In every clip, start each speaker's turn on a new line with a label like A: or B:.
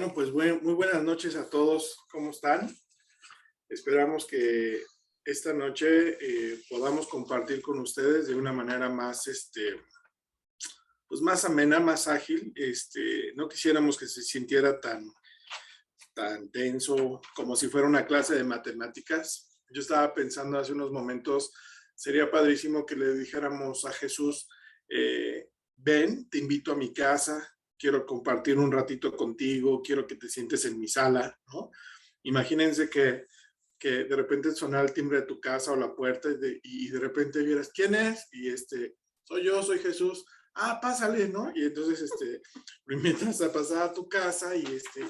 A: Bueno, pues muy buenas noches a todos. ¿Cómo están? Esperamos que esta noche podamos compartir con ustedes de una manera más, pues más amena, más ágil. No quisiéramos que se sintiera tan tenso como si fuera una clase de matemáticas. Yo estaba pensando hace unos momentos, sería padrísimo que le dijéramos a Jesús, ven, te invito a mi casa, quiero compartir un ratito contigo, quiero que te sientes en mi sala, ¿no? Imagínense que de repente sonara el timbre de tu casa o la puerta y de repente vieras, ¿quién es? Y soy yo, soy Jesús. Ah, pásale, ¿no? Y entonces lo invitas a pasar a tu casa y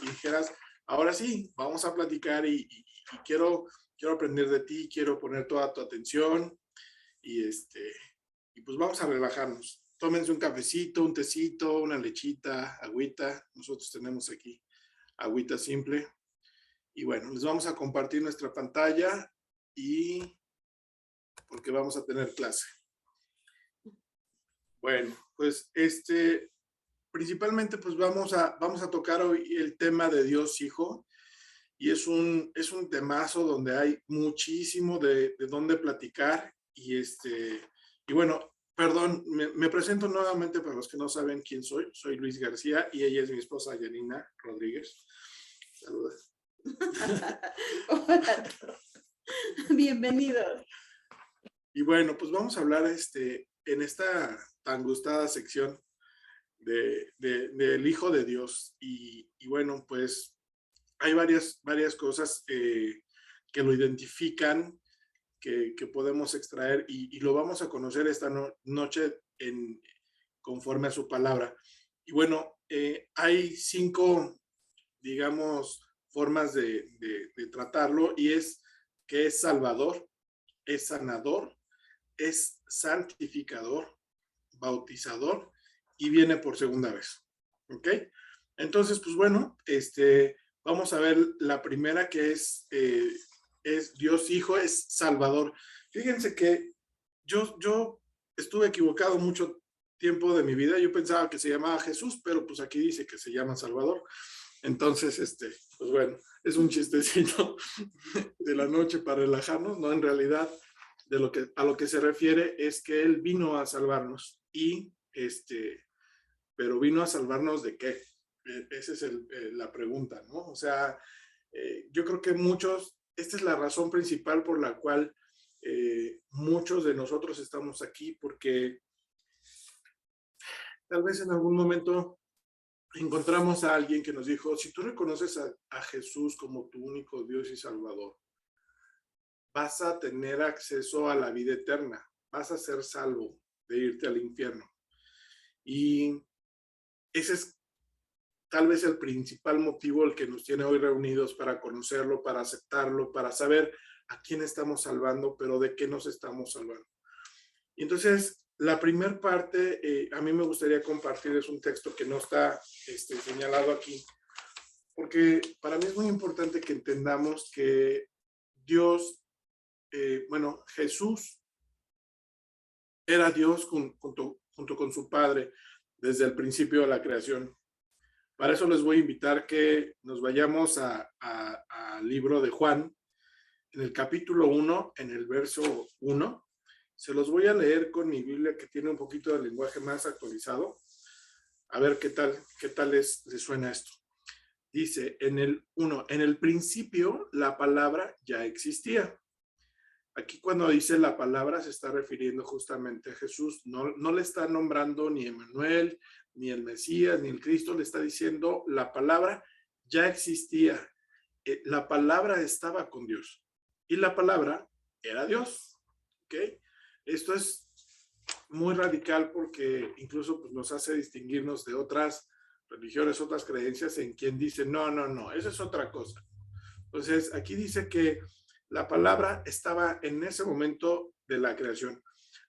A: dijeras, ahora sí, vamos a platicar y quiero aprender de ti, quiero poner toda tu atención y, y pues vamos a relajarnos. Tómense un cafecito, un tecito, una lechita, agüita. Nosotros tenemos aquí agüita simple. Y bueno, les vamos a compartir nuestra pantalla y porque vamos a tener clase. Bueno, pues principalmente pues vamos a tocar hoy el tema de Dios Hijo y es un temazo donde hay muchísimo de dónde platicar y bueno, perdón, me presento nuevamente para los que no saben quién soy Luis García y ella es mi esposa Yanina Rodríguez. Saludos.
B: Hola a todos. Bienvenidos.
A: Y bueno, pues vamos a hablar en esta tan gustada sección del Hijo de Dios y bueno, pues hay varias cosas que lo identifican, que podemos extraer y lo vamos a conocer esta noche conforme a su palabra. Y bueno, hay 5, digamos, formas de tratarlo y es que es salvador, es sanador, es santificador, bautizador y viene por segunda vez. ¿Ok? Entonces, pues bueno, vamos a ver la primera que es Dios Hijo, es Salvador. Fíjense que yo estuve equivocado mucho tiempo de mi vida. Yo pensaba que se llamaba Jesús, pero pues aquí dice que se llama Salvador. Entonces, pues bueno, es un chistecito de la noche para relajarnos, ¿no? En realidad, a lo que se refiere es que Él vino a salvarnos pero vino a salvarnos ¿de qué? Esa es la pregunta, ¿no? O sea, yo creo que esta es la razón principal por la cual muchos de nosotros estamos aquí, porque tal vez en algún momento encontramos a alguien que nos dijo, si tú reconoces a Jesús como tu único Dios y Salvador, vas a tener acceso a la vida eterna, vas a ser salvo de irte al infierno. Y ese es tal vez el principal motivo el que nos tiene hoy reunidos para conocerlo, para aceptarlo, para saber a quién estamos salvando, pero de qué nos estamos salvando. Y entonces, la primera parte, a mí me gustaría compartir, es un texto que no está señalado aquí, porque para mí es muy importante que entendamos que Dios, Jesús era Dios junto con su Padre desde el principio de la creación. Para eso les voy a invitar que nos vayamos al libro de Juan, en el capítulo 1, en el verso 1. Se los voy a leer con mi Biblia que tiene un poquito de lenguaje más actualizado. A ver qué tal les suena esto. Dice en el 1, en el principio la palabra ya existía. Aquí cuando dice la palabra se está refiriendo justamente a Jesús. No le está nombrando ni Emmanuel, ni el Mesías, ni el Cristo. Le está diciendo la palabra ya existía. La palabra estaba con Dios. Y la palabra era Dios. ¿Ok? Esto es muy radical porque incluso pues, nos hace distinguirnos de otras religiones, otras creencias en quien dice, no, eso es otra cosa. Entonces, aquí dice que la palabra estaba en ese momento de la creación.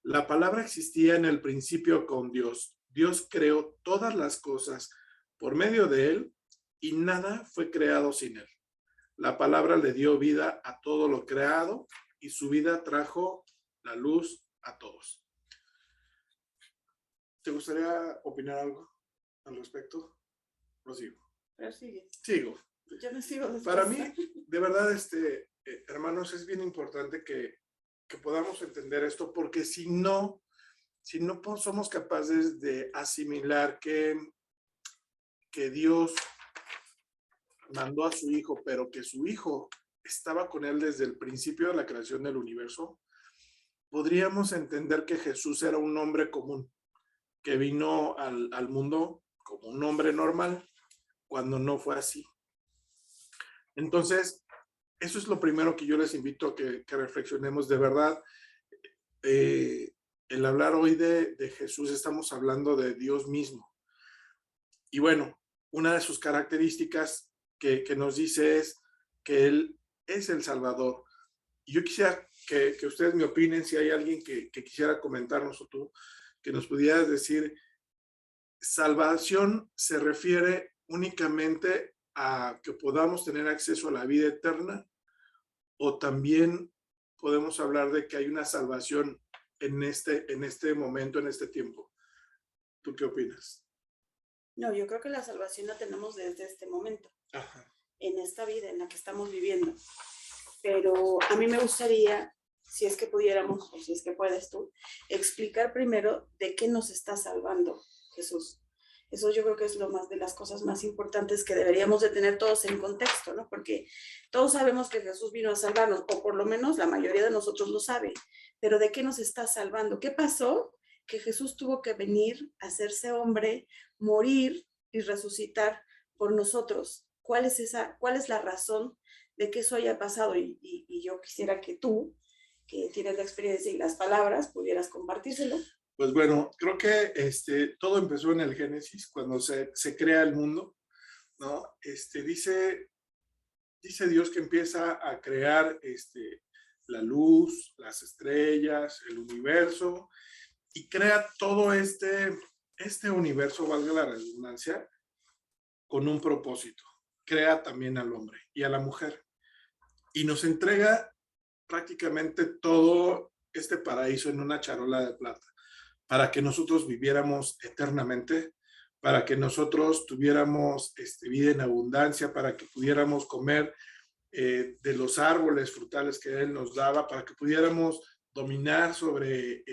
A: La palabra existía en el principio con Dios. Dios creó todas las cosas por medio de él y nada fue creado sin él. La palabra le dio vida a todo lo creado y su vida trajo la luz a todos. ¿Te gustaría opinar algo al respecto? Prosigo.
B: Pero sigue.
A: Sigo.
B: Yo me sigo después.
A: Para mí, de verdad, hermanos, es bien importante que podamos entender esto, porque si no somos capaces de asimilar que Dios mandó a su hijo, pero que su hijo estaba con él desde el principio de la creación del universo, podríamos entender que Jesús era un hombre común, que vino al mundo como un hombre normal, cuando no fue así. Entonces, eso es lo primero que yo les invito a que reflexionemos de verdad. El hablar hoy de Jesús, estamos hablando de Dios mismo. Y bueno, una de sus características que nos dice es que Él es el Salvador. Y yo quisiera que ustedes me opinen, si hay alguien que quisiera comentarnos, o tú, que nos pudieras decir, salvación se refiere únicamente a que podamos tener acceso a la vida eterna, o también podemos hablar de que hay una salvación en este momento, en este tiempo. ¿Tú qué opinas?
B: No, yo creo que la salvación la tenemos desde este momento.
A: Ajá.
B: En esta vida en la que estamos viviendo. Pero a mí me gustaría, si es que pudiéramos, o si es que puedes tú, explicar primero de qué nos está salvando Jesús. Eso yo creo que es lo más de las cosas más importantes que deberíamos de tener todos en contexto, ¿no? Porque todos sabemos que Jesús vino a salvarnos, o por lo menos la mayoría de nosotros lo sabe, pero ¿de qué nos está salvando? ¿Qué pasó? Que Jesús tuvo que venir, hacerse hombre, morir y resucitar por nosotros. ¿Cuál es la razón de que eso haya pasado? Y yo quisiera que tú, que tienes la experiencia y las palabras, pudieras compartírselo.
A: Pues bueno, creo que todo empezó en el Génesis, cuando se crea el mundo, ¿no? Dice Dios que empieza a crear la luz, las estrellas, el universo, y crea todo este universo, valga la redundancia, con un propósito. Crea también al hombre y a la mujer. Y nos entrega prácticamente todo este paraíso en una charola de plata, para que nosotros viviéramos eternamente, para que nosotros tuviéramos vida en abundancia, para que pudiéramos comer de los árboles frutales que Él nos daba, para que pudiéramos dominar sobre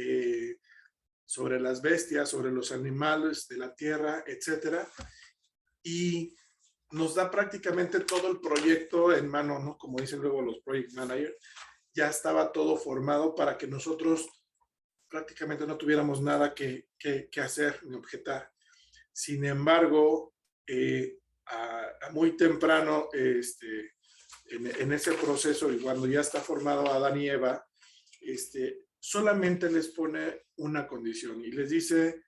A: las bestias, sobre los animales de la tierra, etcétera. Y nos da prácticamente todo el proyecto en mano, ¿no? Como dicen luego los project managers, ya estaba todo formado para que nosotros prácticamente no tuviéramos nada que hacer ni objetar. Sin embargo, a muy temprano, en ese proceso, y cuando ya está formado Adán y Eva, solamente les pone una condición y les dice: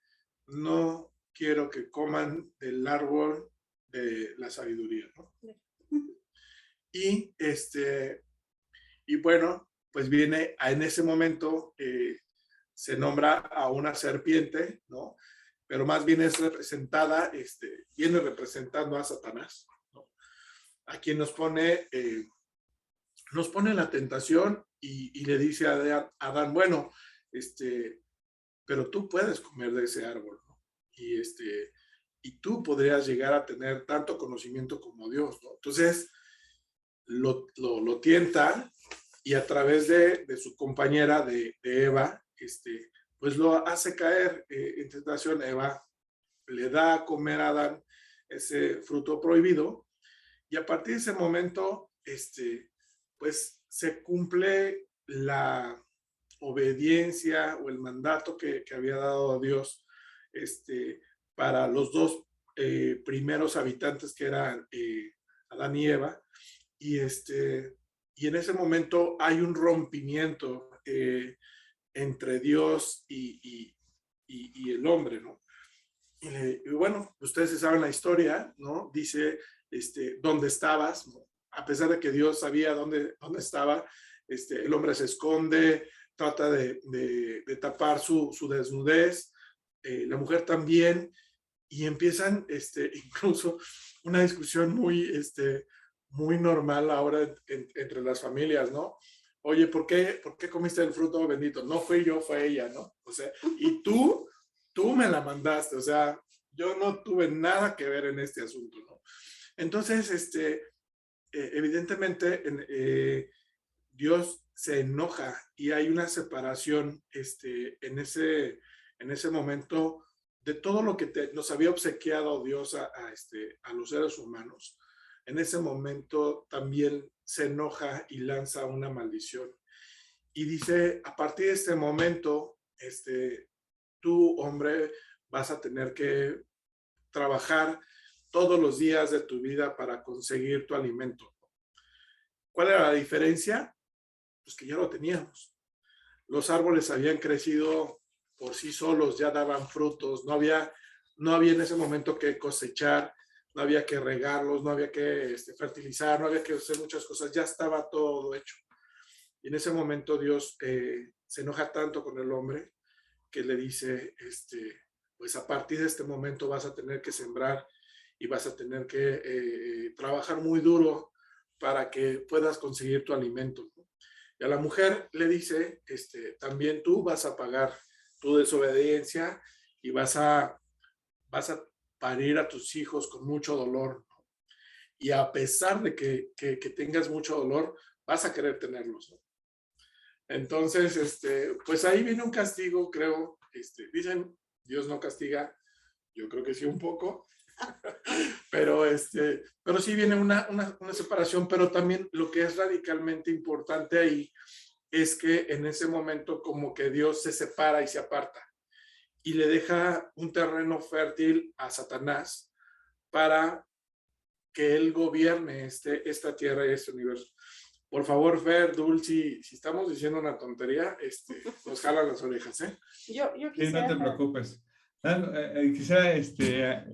A: no quiero que coman del árbol de la sabiduría, ¿no? Y bueno, pues viene en ese momento, se nombra a una serpiente, ¿no? Pero más bien es representada, viene representando a Satanás, ¿no? A quien nos pone la tentación y le dice a Adán, bueno, pero tú puedes comer de ese árbol, ¿no? Y tú podrías llegar a tener tanto conocimiento como Dios, ¿no? Entonces, lo tienta, y a través de su compañera de Eva, pues lo hace caer en tentación. Eva le da a comer a Adán ese fruto prohibido, y a partir de ese momento, pues se cumple la obediencia o el mandato que había dado Dios para los dos primeros habitantes, que eran Adán y Eva, y en ese momento hay un rompimiento entre Dios y el hombre, ¿no? Y bueno, ustedes saben la historia, ¿no? Dice, ¿dónde estabas? ¿No? A pesar de que Dios sabía dónde estaba, el hombre se esconde, trata de tapar su desnudez, la mujer también, y empiezan incluso una discusión muy normal ahora entre las familias, ¿no? Oye, ¿por qué comiste el fruto bendito? No fui yo, fue ella, ¿no? O sea, y tú me la mandaste, o sea, yo no tuve nada que ver en este asunto, ¿no? Entonces, evidentemente, Dios se enoja y hay una separación en ese momento de todo lo que nos había obsequiado Dios a los seres humanos. En ese momento también se enoja y lanza una maldición. Y dice, a partir de este momento, tú, hombre, vas a tener que trabajar todos los días de tu vida para conseguir tu alimento. ¿Cuál era la diferencia? Pues que ya lo teníamos. Los árboles habían crecido por sí solos, ya daban frutos, no había en ese momento que cosechar, no había que regarlos, no había que fertilizar, no había que hacer muchas cosas, ya estaba todo hecho. Y en ese momento Dios se enoja tanto con el hombre que le dice, pues a partir de este momento vas a tener que sembrar y vas a tener que trabajar muy duro para que puedas conseguir tu alimento. Y a la mujer le dice, también tú vas a pagar tu desobediencia y vas a parir a tus hijos con mucho dolor. Y a pesar de que tengas mucho dolor, vas a querer tenerlos. Entonces, pues ahí viene un castigo, creo. Dicen, Dios no castiga, yo creo que sí un poco, pero sí viene una separación, pero también lo que es radicalmente importante ahí es que en ese momento como que Dios se separa y se aparta y le deja un terreno fértil a Satanás para que él gobierne esta tierra y este universo. Por favor, Fer, Dulce, si estamos diciendo una tontería, nos jalan las orejas, ¿eh?
B: Yo
C: Sí, no
B: quisiera...
C: te preocupes. Quisiera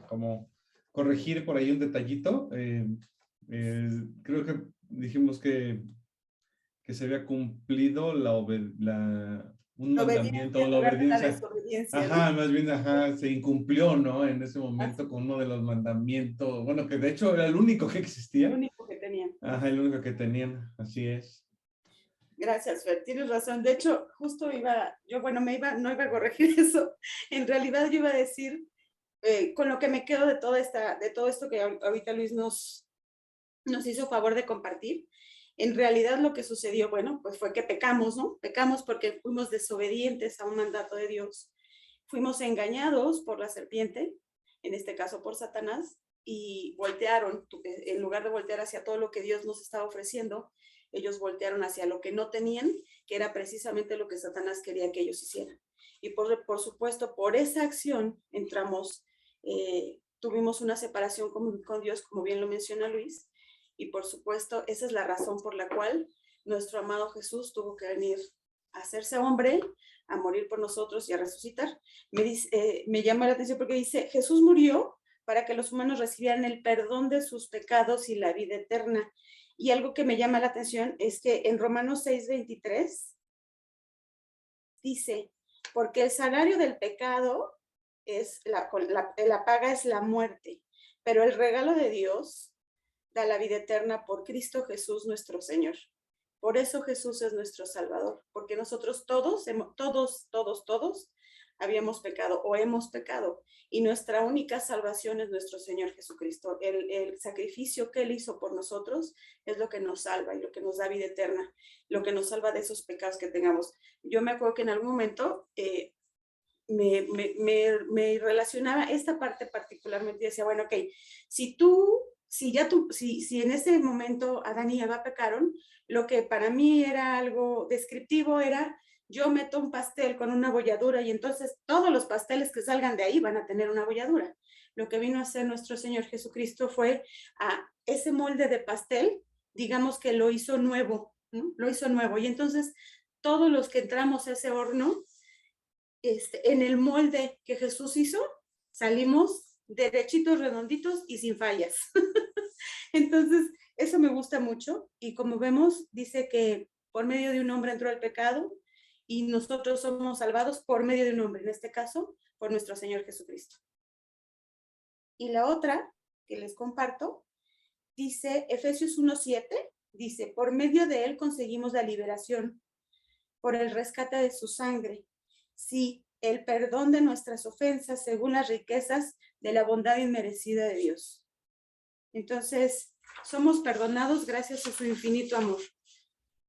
C: como corregir por ahí un detallito. Creo que dijimos que se había cumplido un
B: La
C: mandamiento,
B: obediencia en
C: la
B: lugar de la
C: obediencia.
B: desobediencia,
C: Ajá,
B: ¿no?
C: más bien, ajá, se incumplió, ¿no? En ese
B: Así,
C: momento con uno de los mandamientos, bueno, que de hecho era el único que existía.
B: lo único que tenían.
C: Ajá, el único que tenían, así es.
B: Gracias, Fer, tienes razón. De hecho, justo no iba a corregir eso. En realidad yo iba a decir, con lo que me quedo de todo esto que ahorita Luis nos hizo favor de compartir, en realidad lo que sucedió, bueno, pues fue que pecamos, ¿no? Pecamos porque fuimos desobedientes a un mandato de Dios. Fuimos engañados por la serpiente, en este caso por Satanás, y voltearon, en lugar de voltear hacia todo lo que Dios nos estaba ofreciendo, ellos voltearon hacia lo que no tenían, que era precisamente lo que Satanás quería que ellos hicieran. Y por supuesto, por esa acción entramos, tuvimos una separación con Dios, como bien lo menciona Luis, y por supuesto, esa es la razón por la cual nuestro amado Jesús tuvo que venir a hacerse hombre, a morir por nosotros y a resucitar. Me llama la atención porque dice, Jesús murió para que los humanos recibieran el perdón de sus pecados y la vida eterna. Y algo que me llama la atención es que en Romanos 6:23 dice, porque el salario del pecado es la paga es la muerte, pero el regalo de Dios da la vida eterna por Cristo Jesús nuestro Señor. Por eso Jesús es nuestro Salvador, porque nosotros todos habíamos pecado o hemos pecado, y nuestra única salvación es nuestro Señor Jesucristo. El sacrificio que Él hizo por nosotros es lo que nos salva y lo que nos da vida eterna, lo que nos salva de esos pecados que tengamos. Yo me acuerdo que en algún momento me relacionaba esta parte particularmente y decía, bueno, ok, si en ese momento Adán y Eva pecaron, lo que para mí era algo descriptivo era, yo meto un pastel con una bolladura y entonces todos los pasteles que salgan de ahí van a tener una bolladura. Lo que vino a hacer nuestro Señor Jesucristo fue a ese molde de pastel, digamos que lo hizo nuevo, ¿no? Lo hizo nuevo. Y entonces todos los que entramos a ese horno, en el molde que Jesús hizo, salimos derechitos, redonditos y sin fallas. Entonces, eso me gusta mucho. Y como vemos, dice que por medio de un hombre entró el pecado y nosotros somos salvados por medio de un hombre, en este caso, por nuestro Señor Jesucristo. Y la otra que les comparto, dice Efesios 1:7, dice, por medio de él conseguimos la liberación por el rescate de su sangre. Sí, el perdón de nuestras ofensas según las riquezas de la bondad inmerecida de Dios. Entonces, somos perdonados gracias a su infinito amor.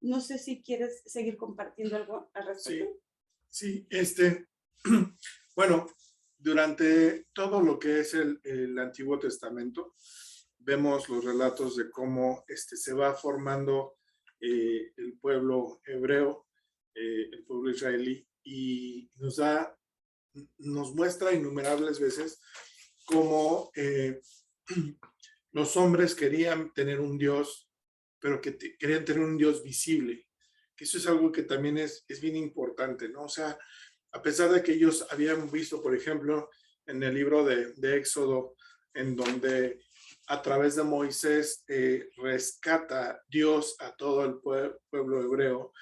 B: No sé si quieres seguir compartiendo algo al respecto.
A: Sí, bueno, durante todo lo que es el Antiguo Testamento, vemos los relatos de cómo se va formando el pueblo hebreo, el pueblo israelí, y nos muestra innumerables veces cómo los hombres querían tener un Dios, pero que querían tener un Dios visible, que eso es algo que también es bien importante, ¿no? O sea, a pesar de que ellos habían visto, por ejemplo, en el libro de Éxodo, en donde a través de Moisés rescata Dios a todo el pueblo hebreo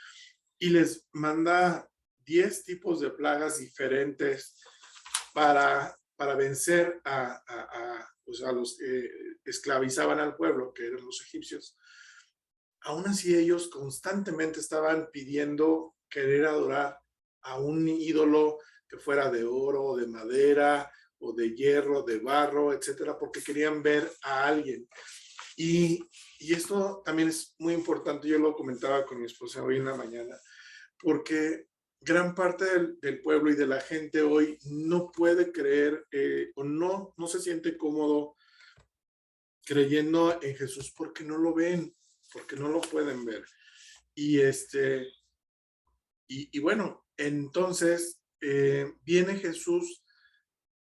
A: y les manda 10 tipos de plagas diferentes para vencer pues a los esclavizaban al pueblo, que eran los egipcios. Aún así ellos constantemente estaban pidiendo querer adorar a un ídolo que fuera de oro, de madera, o de hierro, de barro, etcétera, porque querían ver a alguien. Y esto también es muy importante, yo lo comentaba con mi esposa hoy en la mañana, porque gran parte del pueblo y de la gente hoy no puede creer o no se siente cómodo creyendo en Jesús porque no lo ven, porque no lo pueden ver. Y y bueno, entonces viene Jesús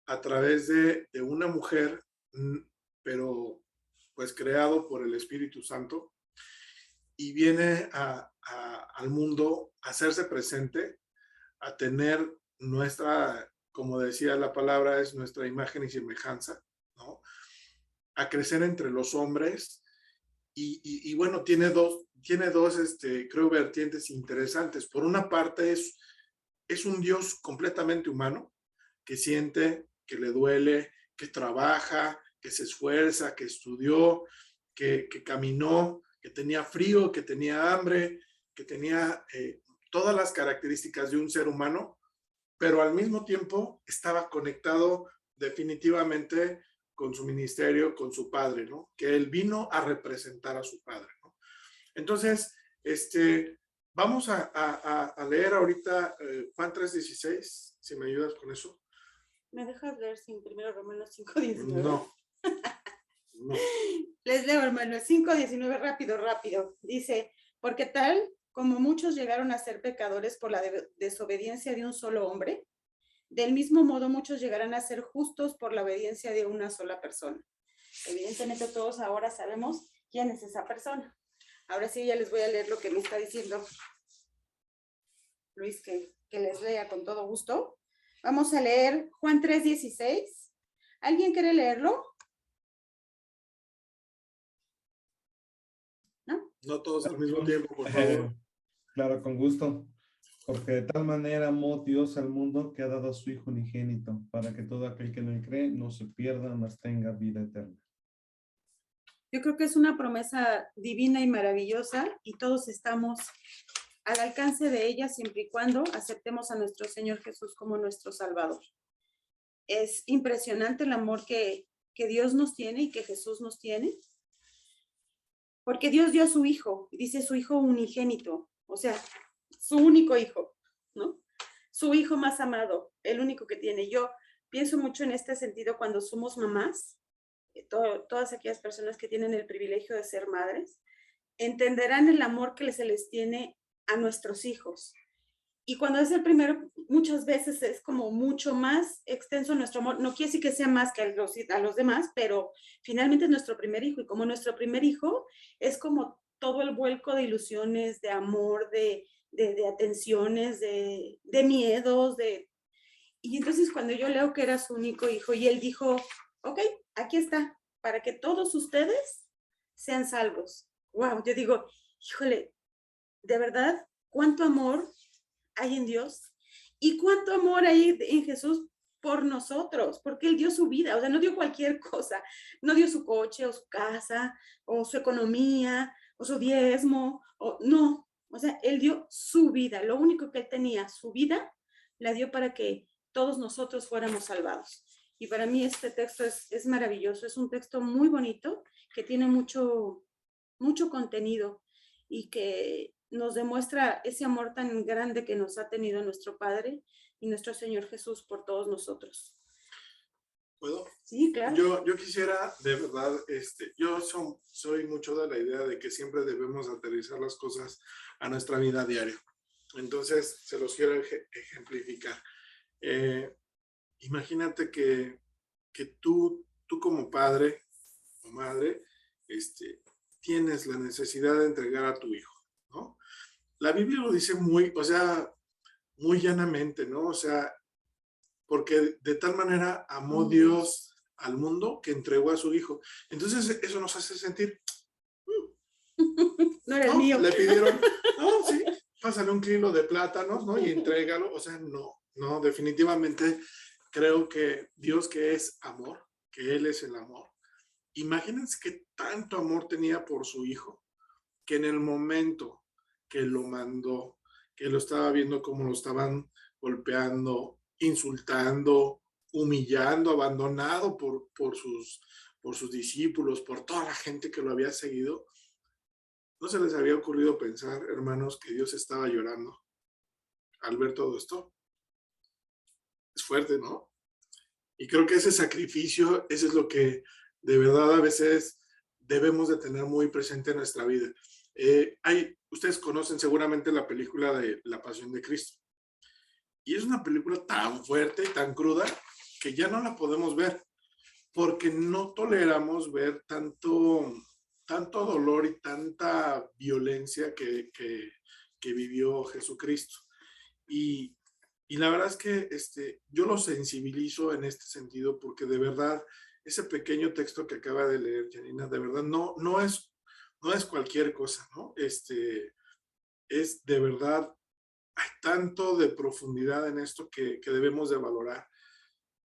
A: a través de una mujer, pero pues creado por el Espíritu Santo, y viene al mundo a hacerse presente, a tener nuestra, como decía la palabra, es nuestra imagen y semejanza, ¿no? A crecer entre los hombres. Y bueno, tiene dos creo, vertientes interesantes. Por una parte es un Dios completamente humano, que siente, que le duele, que trabaja, que se esfuerza, que estudió, que caminó, que tenía frío, que tenía hambre, que tenía todas las características de un ser humano, pero al mismo tiempo estaba conectado definitivamente con su ministerio, con su padre, ¿no? Que él vino a representar a su padre, ¿no? Entonces, vamos a leer ahorita Juan 3:16, si me ayudas con eso.
B: ¿Me dejas leer sin primero Romanos 5:19?
A: No.
B: Les leo, hermanos, 5:19, rápido. Dice, porque tal como muchos llegaron a ser pecadores por la desobediencia de un solo hombre, del mismo modo muchos llegarán a ser justos por la obediencia de una sola persona. Evidentemente todos ahora sabemos quién es esa persona. Ahora sí ya les voy a leer lo que me está diciendo Luis, que les lea con todo gusto. Vamos a leer Juan 3:16. ¿Alguien quiere leerlo? ¿No?
A: No todos al mismo tiempo, por favor.
C: Claro, con gusto. Porque de tal manera amó Dios al mundo que ha dado a su Hijo unigénito, para que todo aquel que en él cree no se pierda, mas tenga vida eterna.
B: Yo creo que es una promesa divina y maravillosa, y todos estamos al alcance de ella siempre y cuando aceptemos a nuestro Señor Jesús como nuestro Salvador. Es impresionante el amor que Dios nos tiene y que Jesús nos tiene, porque Dios dio a su Hijo, dice su Hijo unigénito, o sea, su único Hijo, ¿no? Su Hijo más amado, el único que tiene. Yo pienso mucho en este sentido cuando somos mamás, todas aquellas personas que tienen el privilegio de ser madres, entenderán el amor que se les tiene a nuestros hijos. Y cuando es el primero, muchas veces es como mucho más extenso nuestro amor. No quiere decir que sea más que a los demás, pero finalmente es nuestro primer hijo. Y como nuestro primer hijo, es como todo el vuelco de ilusiones, de amor, de atenciones, de miedos. Y entonces cuando yo leo que era su único hijo y él dijo, ok, aquí está, para que todos ustedes sean salvos. Wow, yo digo, híjole, de verdad, cuánto amor hay en Dios y cuánto amor hay en Jesús por nosotros, porque Él dio su vida, o sea, no dio cualquier cosa, no dio su coche o su casa o su economía o su diezmo, no, o sea, Él dio su vida, lo único que Él tenía, su vida, la dio para que todos nosotros fuéramos salvados. Y para mí este texto es maravilloso, es un texto muy bonito que tiene mucho contenido y que nos demuestra ese amor tan grande que nos ha tenido nuestro Padre y nuestro Señor Jesús por todos nosotros.
A: ¿Puedo?
B: Sí, claro.
A: Yo quisiera, de verdad, yo soy mucho de la idea de que siempre debemos aterrizar las cosas a nuestra vida diaria. Entonces, se los quiero ejemplificar. Imagínate que tú como padre o madre, tienes la necesidad de entregar a tu hijo, ¿no? La Biblia lo dice muy, o sea, muy llanamente, ¿no? O sea, porque de tal manera amó Dios al mundo que entregó a su hijo. Entonces eso nos hace sentir,
B: No eres
A: ¿no?
B: mío.
A: Le pidieron, no, sí, pásale un kilo de plátanos, ¿no? Y entrégalo. O sea, no, definitivamente creo que Dios, que es amor, que Él es el amor. Imagínense qué tanto amor tenía por su hijo, que en el momento que lo mandó, que lo estaba viendo como lo estaban golpeando, insultando, humillando, abandonado por sus discípulos, por toda la gente que lo había seguido, ¿no se les había ocurrido pensar, hermanos, que Dios estaba llorando al ver todo esto? Es fuerte, ¿no? Y creo que ese sacrificio, eso es lo que de verdad a veces debemos de tener muy presente en nuestra vida. Ustedes conocen seguramente la película de La Pasión de Cristo. Y es una película tan fuerte y tan cruda que ya no la podemos ver porque no toleramos ver tanto dolor y tanta violencia que vivió Jesucristo. Y la verdad es que yo lo sensibilizo en este sentido porque de verdad ese pequeño texto que acaba de leer Janina, de verdad no es cualquier cosa, ¿no? Es de verdad, hay tanto de profundidad en esto que debemos de valorar.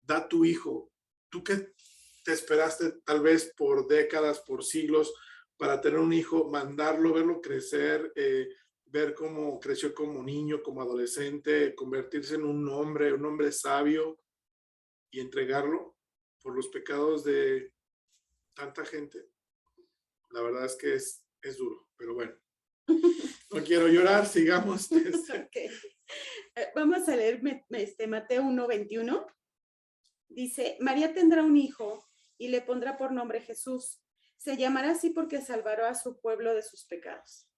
A: Da tu hijo, tú que te esperaste tal vez por décadas, por siglos, para tener un hijo, mandarlo, verlo crecer, ver cómo creció como niño, como adolescente, convertirse en un hombre sabio y entregarlo por los pecados de tanta gente. La verdad es que es duro, pero bueno. No quiero llorar, sigamos.
B: Okay. Vamos a leer Mateo 1:21. Dice, María tendrá un hijo y le pondrá por nombre Jesús. Se llamará así porque salvará a su pueblo de sus pecados.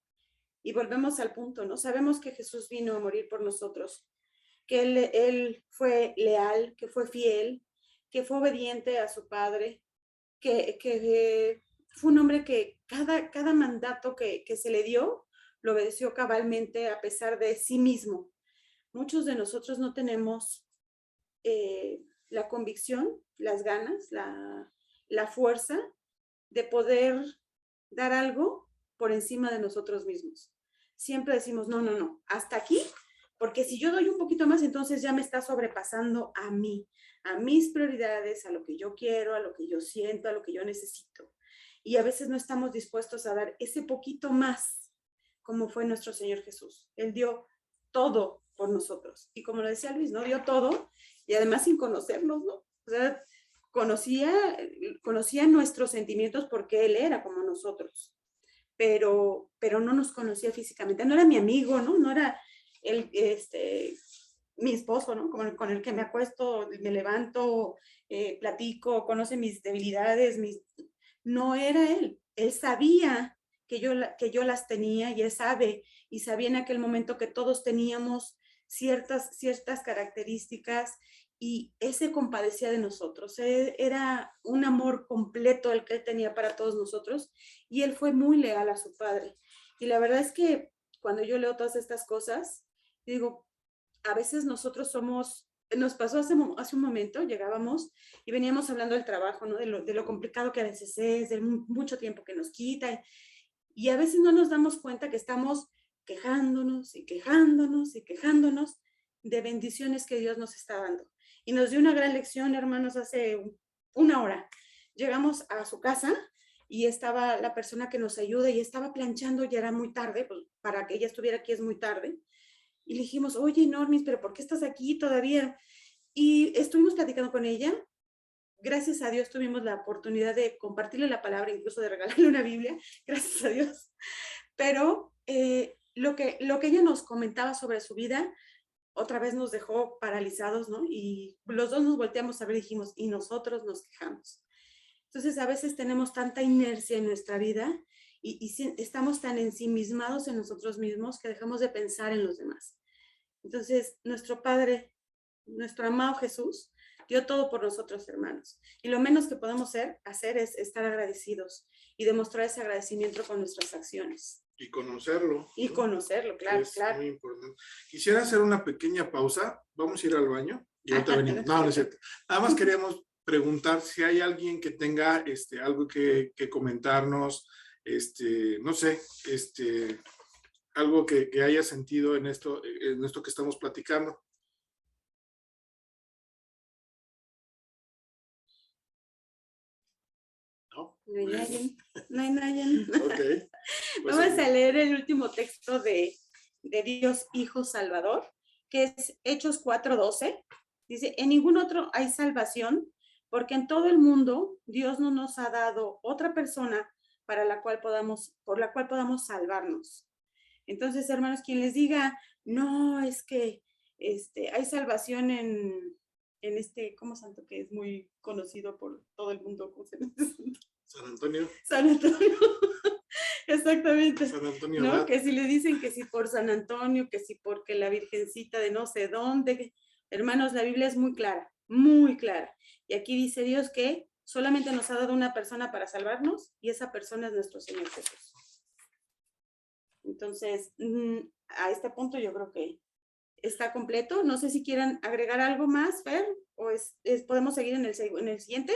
B: Y volvemos al punto, ¿no? Sabemos que Jesús vino a morir por nosotros, que él fue leal, que fue fiel, que fue obediente a su padre, que fue un hombre que cada mandato que se le dio, lo obedeció cabalmente a pesar de sí mismo. Muchos de nosotros no tenemos la convicción, las ganas, la fuerza de poder dar algo por encima de nosotros mismos. Siempre decimos, no, hasta aquí, porque si yo doy un poquito más, entonces ya me está sobrepasando a mí, a mis prioridades, a lo que yo quiero, a lo que yo siento, a lo que yo necesito. Y a veces no estamos dispuestos a dar ese poquito más, como fue nuestro Señor Jesús. Él dio todo por nosotros. Y como lo decía Luis, ¿no? Dio todo y además sin conocernos, ¿no? O sea, conocía nuestros sentimientos porque Él era como nosotros, pero no nos conocía físicamente. No era mi amigo, ¿no? No era mi esposo, ¿no? Con el que me acuesto, me levanto, platico, conoce mis debilidades, no era Él. Él sabía que yo las tenía y Él sabe, y sabía en aquel momento que todos teníamos ciertas características y Él se compadecía de nosotros. Era un amor completo el que Él tenía para todos nosotros y Él fue muy leal a su Padre. Y la verdad es que cuando yo leo todas estas cosas, digo, a veces nosotros nos pasó hace un momento, llegábamos y veníamos hablando del trabajo, ¿no? De lo complicado que a veces es, de mucho tiempo que nos quita. Y a veces no nos damos cuenta que estamos quejándonos y quejándonos y quejándonos de bendiciones que Dios nos está dando. Y nos dio una gran lección, hermanos, hace una hora. Llegamos a su casa y estaba la persona que nos ayuda y estaba planchando, ya era muy tarde, pues para que ella estuviera aquí es muy tarde. Y le dijimos, oye, Normis, ¿pero por qué estás aquí todavía? Y estuvimos platicando con ella gracias a Dios tuvimos la oportunidad de compartirle la palabra, incluso de regalarle una Biblia, gracias a Dios. Pero lo que ella nos comentaba sobre su vida, otra vez nos dejó paralizados, ¿no? Y los dos nos volteamos a ver y dijimos, y nosotros nos quejamos. Entonces, a veces tenemos tanta inercia en nuestra vida y estamos tan ensimismados en nosotros mismos que dejamos de pensar en los demás. Entonces, nuestro Padre, nuestro amado Jesús, dio todo por nosotros, hermanos. Y lo menos que podemos hacer es estar agradecidos y demostrar ese agradecimiento con nuestras acciones.
A: Y conocerlo.
B: Y conocerlo, claro,
A: es
B: claro.
A: muy importante. Quisiera hacer una pequeña pausa. Vamos a ir al baño y ahorita venimos. No, no es cierto. Nada más queríamos preguntar si hay alguien que tenga algo que comentarnos, no sé, algo que haya sentido en esto que estamos platicando. ¿No?
B: No hay nadie. No hay nadie.
A: Ok. Pues
B: vamos a leer el último texto de Dios Hijo Salvador, que es Hechos 4:12. Dice, en ningún otro hay salvación, porque en todo el mundo Dios no nos ha dado otra persona por la cual podamos salvarnos. Entonces, hermanos, quien les diga, no, es que hay salvación en ¿cómo santo que es muy conocido por todo el mundo? ¿Cómo se llama?
A: San Antonio.
B: San Antonio. Exactamente.
A: San Antonio,
B: ¿no? Que si le dicen que si por San Antonio, que si porque la Virgencita de no sé dónde. Hermanos, la Biblia es muy clara, muy clara. Y aquí dice Dios que solamente nos ha dado una persona para salvarnos y esa persona es nuestro Señor Jesús. Entonces, a este punto yo creo que está completo. No sé si quieran agregar algo más, Fer, o podemos seguir en el siguiente.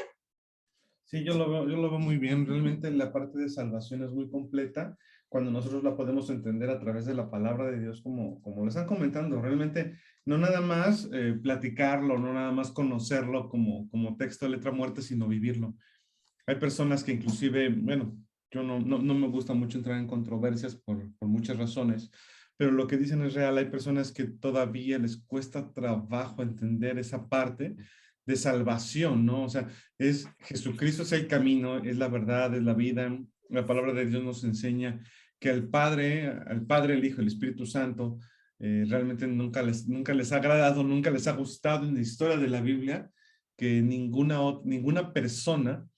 C: Sí, yo lo veo muy bien. Realmente la parte de salvación es muy completa cuando nosotros la podemos entender a través de la palabra de Dios, como lo están comentando. Realmente no nada más platicarlo, no nada más conocerlo como texto de letra muerta, sino vivirlo. Hay personas que inclusive, bueno, yo no me gusta mucho entrar en controversias por muchas razones, pero lo que dicen es real. Hay personas que todavía les cuesta trabajo entender esa parte de salvación, ¿no? O sea, Jesucristo es el camino, es la verdad, es la vida. La palabra de Dios nos enseña que al Padre, el Hijo, el Espíritu Santo, realmente nunca les ha agradado, nunca les ha gustado en la historia de la Biblia que ninguna persona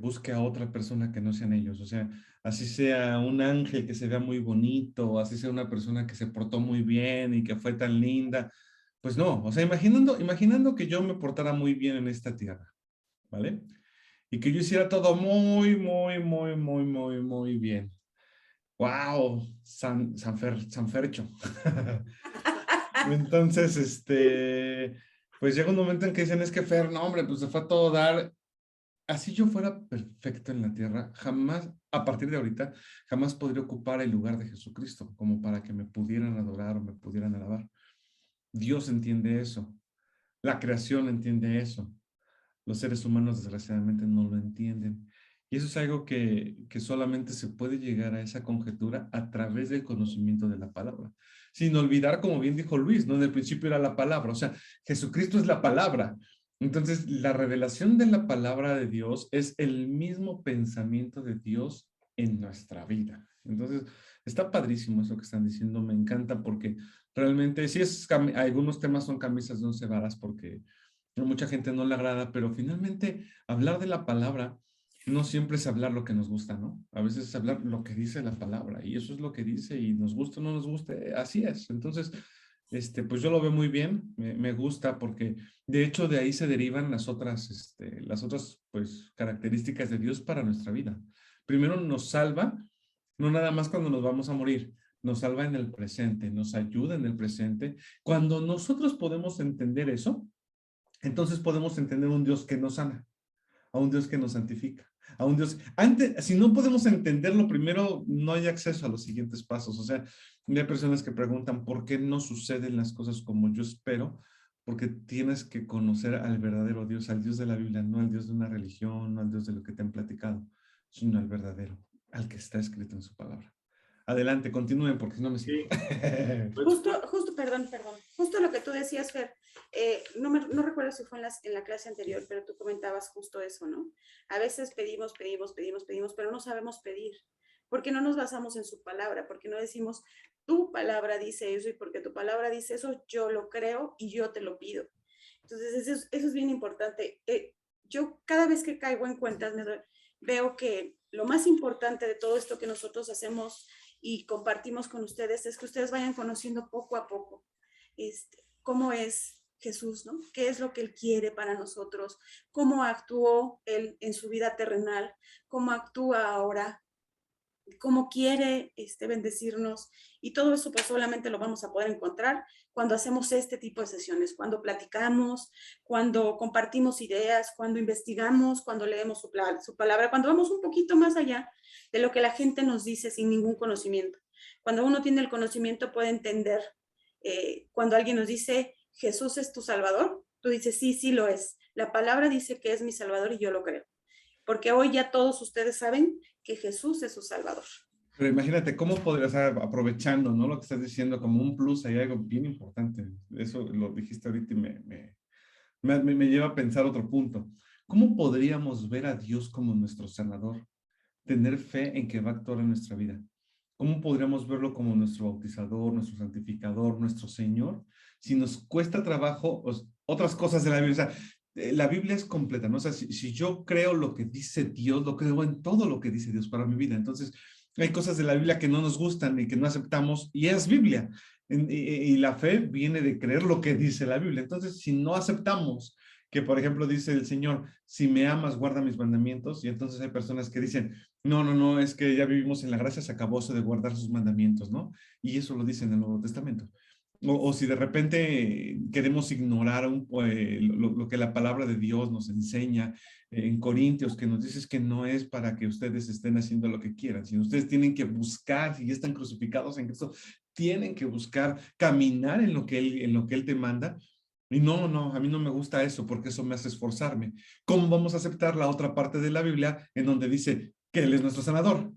C: busque a otra persona que no sean ellos. O sea, así sea un ángel que se vea muy bonito, así sea una persona que se portó muy bien y que fue tan linda. Pues no, o sea, imaginando que yo me portara muy bien en esta tierra, ¿vale? Y que yo hiciera todo muy, muy, muy, muy, muy, muy bien. ¡Wow! San Fercho. Entonces, pues llega un momento en que dicen, es que Fer, no, hombre, pues se fue a todo dar. Así yo fuera perfecto en la tierra, jamás, a partir de ahorita, jamás podría ocupar el lugar de Jesucristo, como para que me pudieran adorar o me pudieran alabar. Dios entiende eso. La creación entiende eso. Los seres humanos, desgraciadamente, no lo entienden. Y eso es algo que solamente se puede llegar a esa conjetura a través del conocimiento de la palabra. Sin olvidar, como bien dijo Luis, ¿no? En el principio era la palabra. O sea, Jesucristo es la palabra. Entonces, la revelación de la palabra de Dios es el mismo pensamiento de Dios en nuestra vida. Entonces, está padrísimo eso que están diciendo. Me encanta porque realmente, sí, algunos temas son camisas de 11 varas porque a mucha gente no le agrada, pero finalmente hablar de la palabra no siempre es hablar lo que nos gusta, ¿no? A veces es hablar lo que dice la palabra y eso es lo que dice y nos gusta o no nos guste, así es. Entonces, pues yo lo veo muy bien, me gusta porque de hecho de ahí se derivan las otras pues características de Dios para nuestra vida. Primero nos salva, no nada más cuando nos vamos a morir, nos salva en el presente, nos ayuda en el presente. Cuando nosotros podemos entender eso, entonces podemos entender un Dios que nos sana, a un Dios que nos santifica, a un Dios. Si no podemos entenderlo primero, no hay acceso a los siguientes pasos. O sea, hay personas que preguntan por qué no suceden las cosas como yo espero, porque tienes que conocer al verdadero Dios, al Dios de la Biblia, no al Dios de una religión, no al Dios de lo que te han platicado, sino al verdadero, al que está escrito en su palabra. Adelante, continúen porque si no me sigo.
B: Justo lo que tú decías, Fer, no recuerdo si fue en la clase anterior, pero tú comentabas justo eso, ¿no? A veces pedimos, pero no sabemos pedir, porque no nos basamos en su palabra, porque no decimos, tu palabra dice eso y porque tu palabra dice eso, yo lo creo y yo te lo pido. Entonces, eso es bien importante. Yo cada vez que caigo en cuentas veo que lo más importante de todo esto que nosotros hacemos y compartimos con ustedes es que ustedes vayan conociendo poco a poco cómo es Jesús, ¿no? ¿Qué es lo que Él quiere para nosotros? ¿Cómo actuó Él en su vida terrenal? ¿Cómo actúa ahora? ¿Cómo quiere bendecirnos? Y todo eso pues solamente lo vamos a poder encontrar cuando hacemos este tipo de sesiones, cuando platicamos, cuando compartimos ideas, cuando investigamos, cuando leemos su palabra, cuando vamos un poquito más allá de lo que la gente nos dice sin ningún conocimiento. Cuando uno tiene el conocimiento puede entender. Cuando alguien nos dice, Jesús es tu Salvador, tú dices, sí, sí lo es. La palabra dice que es mi Salvador y yo lo creo. Porque hoy ya todos ustedes saben que Jesús es su Salvador.
C: Pero imagínate, ¿cómo podrías, aprovechando, ¿no? Lo que estás diciendo como un plus, hay algo bien importante. Eso lo dijiste ahorita y me lleva a pensar otro punto. ¿Cómo podríamos ver a Dios como nuestro sanador? Tener fe en que va a actuar en nuestra vida. ¿Cómo podríamos verlo como nuestro bautizador, nuestro santificador, nuestro Señor? Si nos cuesta trabajo otras cosas de la Biblia. O sea, la Biblia es completa, ¿no? O sea, si yo creo lo que dice Dios, lo creo en todo lo que dice Dios para mi vida. Entonces, hay cosas de la Biblia que no nos gustan y que no aceptamos, y es Biblia. Y la fe viene de creer lo que dice la Biblia. Entonces, si no aceptamos que, por ejemplo, dice el Señor, si me amas, guarda mis mandamientos, y entonces hay personas que dicen, no, es que ya vivimos en la gracia, se acabó eso de guardar sus mandamientos, ¿no? Y eso lo dice en el Nuevo Testamento. O si de repente queremos ignorar lo que la palabra de Dios nos enseña en Corintios, que nos dice que no es para que ustedes estén haciendo lo que quieran, sino ustedes tienen que buscar, si ya están crucificados en Cristo, tienen que buscar caminar en lo que Él te manda. Y no, a mí no me gusta eso porque eso me hace esforzarme. ¿Cómo vamos a aceptar la otra parte de la Biblia en donde dice que Él es nuestro sanador?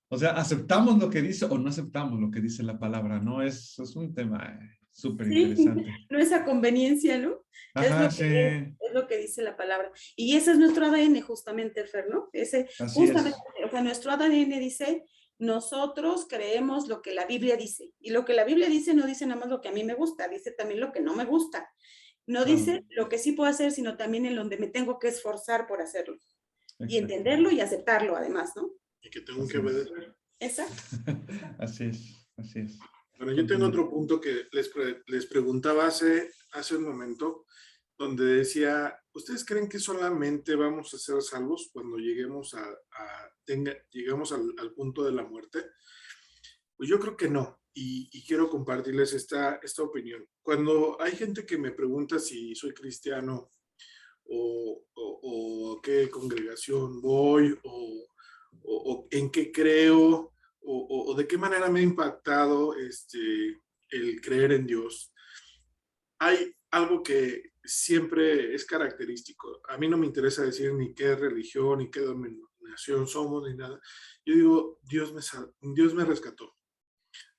C: O sea, ¿aceptamos lo que dice o no aceptamos lo que dice la palabra? No, es un tema súper
B: Sí,
C: interesante.
B: no es a conveniencia, ¿no?
C: Ajá, sí,
B: Es lo que dice la palabra. Y ese es nuestro ADN justamente, Fer, ¿no?
C: así
B: Justamente,
C: es.
B: o sea, nuestro ADN dice, nosotros creemos lo que la Biblia dice. Y lo que la Biblia dice no dice nada más lo que a mí me gusta, dice también lo que no me gusta. No
C: Claro,
B: dice lo que sí puedo hacer, sino también en donde me tengo que esforzar por hacerlo. Y entenderlo
C: exactamente.
B: y aceptarlo además, ¿no?
A: Y que tengo que
C: Así es.
A: obedecer.
B: Exacto.
C: Así es, así es.
A: Bueno, yo tengo
C: Continúa.
A: otro punto que les preguntaba hace un momento, donde decía, ¿ustedes creen que solamente vamos a ser salvos cuando lleguemos llegamos al punto de la muerte? Pues yo creo que no, y quiero compartirles esta opinión. Cuando hay gente que me pregunta si soy cristiano o qué congregación voy o en qué creo o de qué manera me ha impactado el creer en Dios, hay algo que siempre es característico. A mí no me interesa decir ni qué religión, ni qué denominación somos, ni nada. Yo digo, Dios me rescató,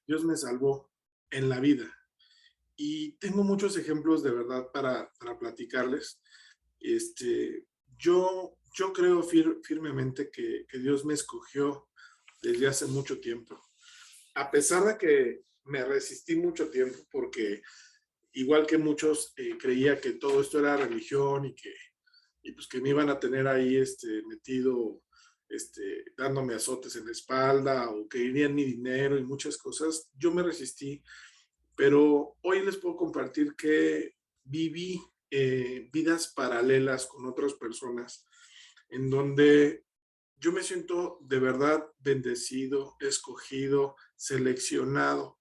A: Dios me salvó en la vida. Y tengo muchos ejemplos de verdad para platicarles. Este, yo creo firmemente que Dios me escogió desde hace mucho tiempo. A pesar de que me resistí mucho tiempo porque igual que muchos creía que todo esto era religión y pues que me iban a tener ahí metido dándome azotes en la espalda o que irían mi dinero y muchas cosas. Yo me resistí, pero hoy les puedo compartir que viví vidas paralelas con otras personas en donde yo me siento de verdad bendecido, escogido, seleccionado.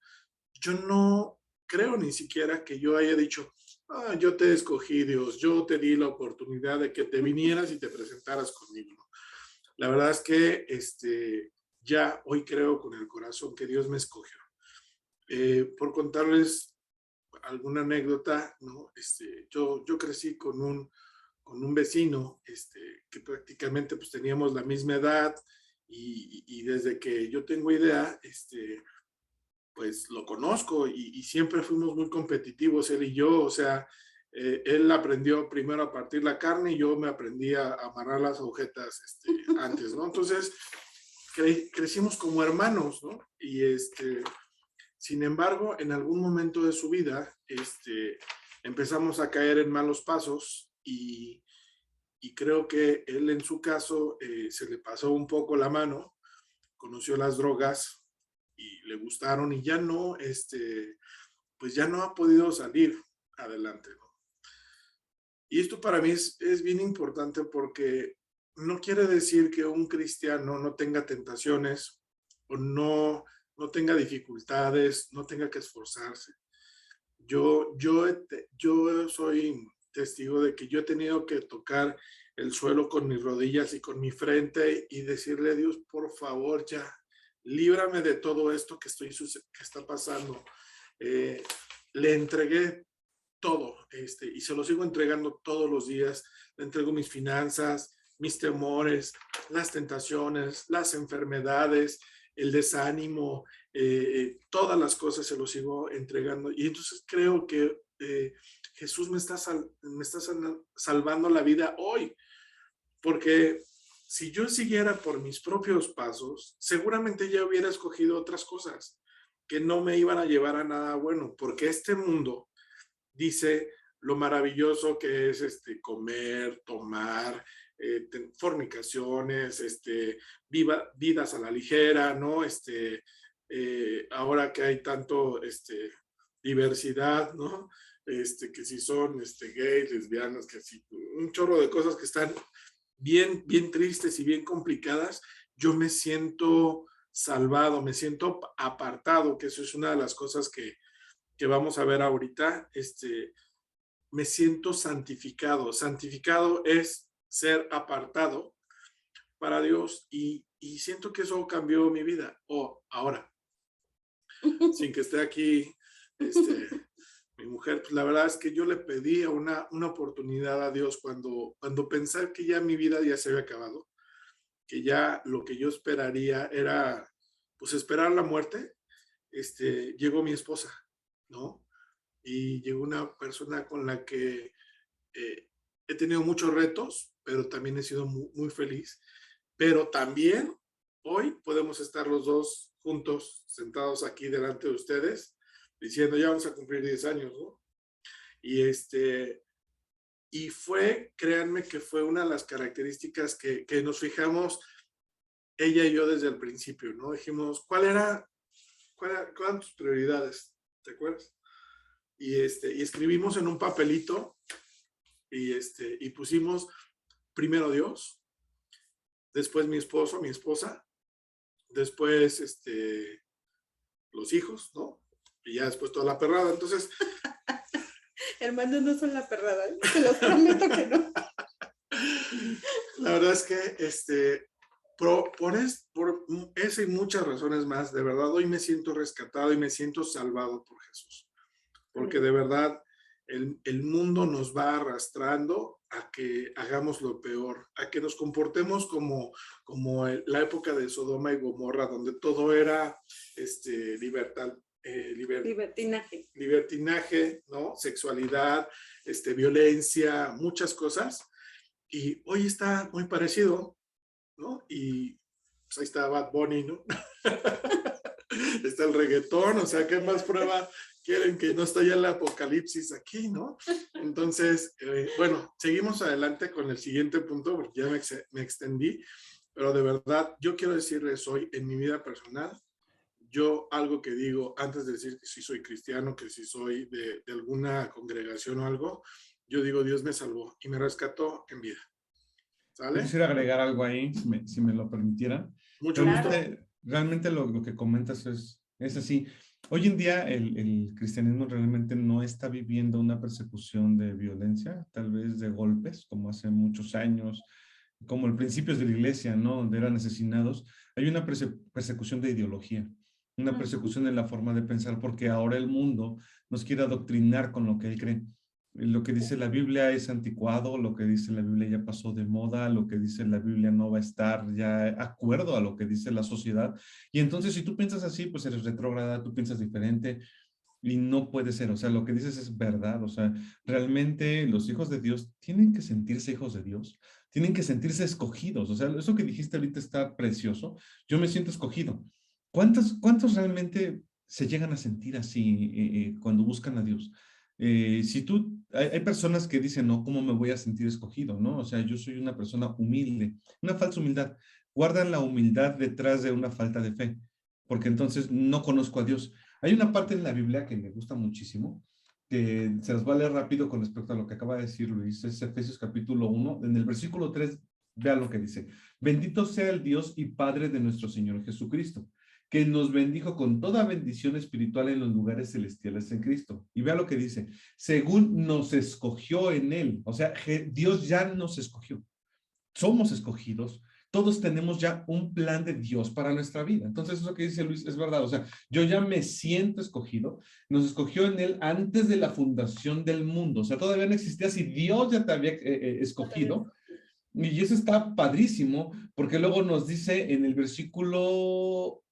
A: Yo no creo ni siquiera que yo haya dicho, yo te escogí, Dios, yo te di la oportunidad de que te vinieras y te presentaras conmigo. La verdad es que ya hoy creo con el corazón que Dios me escogió. Por contarles alguna anécdota, ¿no? Yo crecí con un vecino que prácticamente pues teníamos la misma edad y desde que yo tengo idea, pues lo conozco y siempre fuimos muy competitivos él y yo, o sea, Él aprendió primero a partir la carne y yo me aprendí a amarrar las agujetas antes, ¿no? Entonces, crecimos como hermanos, ¿no? Y sin embargo, en algún momento de su vida, empezamos a caer en malos pasos y creo que él en su caso se le pasó un poco la mano, conoció las drogas y le gustaron y ya no, pues ya no ha podido salir adelante, ¿no? Y esto para mí es bien importante porque no quiere decir que un cristiano no tenga tentaciones o no tenga dificultades, no tenga que esforzarse. Yo soy testigo de que yo he tenido que tocar el suelo con mis rodillas y con mi frente y decirle a Dios, por favor, ya, líbrame de todo esto que está pasando. Le entregué todo, y se lo sigo entregando todos los días. Le entrego mis finanzas, mis temores, las tentaciones, las enfermedades, el desánimo, todas las cosas se lo sigo entregando. Y entonces creo que Jesús me está salvando la vida hoy, porque si yo siguiera por mis propios pasos, seguramente ya hubiera escogido otras cosas que no me iban a llevar a nada bueno, porque este mundo dice lo maravilloso que es comer, tomar, fornicaciones, vidas a la ligera, ¿no? Ahora que hay tanto diversidad, ¿no? Que si son gays, lesbianas, que si un chorro de cosas que están bien tristes y bien complicadas, yo me siento salvado, me siento apartado, que eso es una de las cosas que vamos a ver ahorita. Me siento santificado. Santificado es ser apartado para Dios y siento que eso cambió mi vida. Ahora, sin que esté aquí mi mujer, pues la verdad es que yo le pedí una oportunidad a Dios cuando pensé que ya mi vida ya se había acabado, que ya lo que yo esperaría era pues esperar la muerte. Llegó mi esposa, ¿no? Y llegó una persona con la que he tenido muchos retos, pero también he sido muy, muy feliz. Pero también hoy podemos estar los dos juntos, sentados aquí delante de ustedes, diciendo, ya vamos a cumplir 10 años, ¿no? Y créanme que fue una de las características que nos fijamos ella y yo desde el principio, ¿no? Dijimos, ¿cuáles eran tus prioridades? ¿Te acuerdas? Y escribimos en un papelito y pusimos primero Dios, después mi esposo, mi esposa, después los hijos, ¿no? Y ya después toda la perrada. Entonces,
B: hermanos, no son la perrada, te los prometo que no.
A: La verdad es que por esa y muchas razones más, de verdad hoy me siento rescatado y me siento salvado por Jesús. Porque de verdad el mundo nos va arrastrando a que hagamos lo peor, a que nos comportemos como la época de Sodoma y Gomorra, donde todo era libertinaje, ¿no? Sexualidad, violencia, muchas cosas. Y hoy está muy parecido, ¿no? Y pues ahí está Bad Bunny, ¿no? Está el reggaetón, o sea, ¿qué más prueba quieren que no está ya el apocalipsis aquí, ¿no? Entonces, bueno, seguimos adelante con el siguiente punto, porque ya me extendí, pero de verdad, yo quiero decirles hoy, en mi vida personal, yo algo que digo, antes de decir que sí soy cristiano, que sí soy de alguna congregación o algo, yo digo, Dios me salvó y me rescató en vida. ¿Sale?
C: Yo quisiera agregar algo ahí, si me lo permitiera.
A: Mucho gusto.
C: Realmente lo que comentas es así. Hoy en día el cristianismo realmente no está viviendo una persecución de violencia, tal vez de golpes, como hace muchos años, como el principios de la iglesia, ¿no? Donde eran asesinados. Hay una persecución de ideología, una persecución en la forma de pensar, porque ahora el mundo nos quiere adoctrinar con lo que él cree. Lo que dice la Biblia es anticuado, lo que dice la Biblia ya pasó de moda, lo que dice la Biblia no va a estar ya de acuerdo a lo que dice la sociedad. Y entonces si tú piensas así, pues eres retrógrada, tú piensas diferente. Y no puede ser, o sea, lo que dices es verdad, o sea, realmente los hijos de Dios tienen que sentirse hijos de Dios, tienen que sentirse escogidos, o sea, eso que dijiste ahorita está precioso, yo me siento escogido. ¿Cuántos realmente se llegan a sentir así cuando buscan a Dios? Si tú, hay personas que dicen, no, ¿cómo me voy a sentir escogido? ¿No? O sea, yo soy una persona humilde, una falsa humildad. Guardan la humildad detrás de una falta de fe, porque entonces no conozco a Dios. Hay una parte en la Biblia que me gusta muchísimo, que se los va a leer rápido con respecto a lo que acaba de decir Luis, es Efesios capítulo 1, en el versículo 3, vean lo que dice. Bendito sea el Dios y Padre de nuestro Señor Jesucristo, que nos bendijo con toda bendición espiritual en los lugares celestiales en Cristo. Y vea lo que dice, según nos escogió en Él, o sea, Dios ya nos escogió, somos escogidos, todos tenemos ya un plan de Dios para nuestra vida. Entonces, eso que dice Luis es verdad, o sea, yo ya me siento escogido, nos escogió en Él antes de la fundación del mundo, o sea, todavía no existía si Dios ya te había escogido. Y eso está padrísimo, porque luego nos dice en el versículo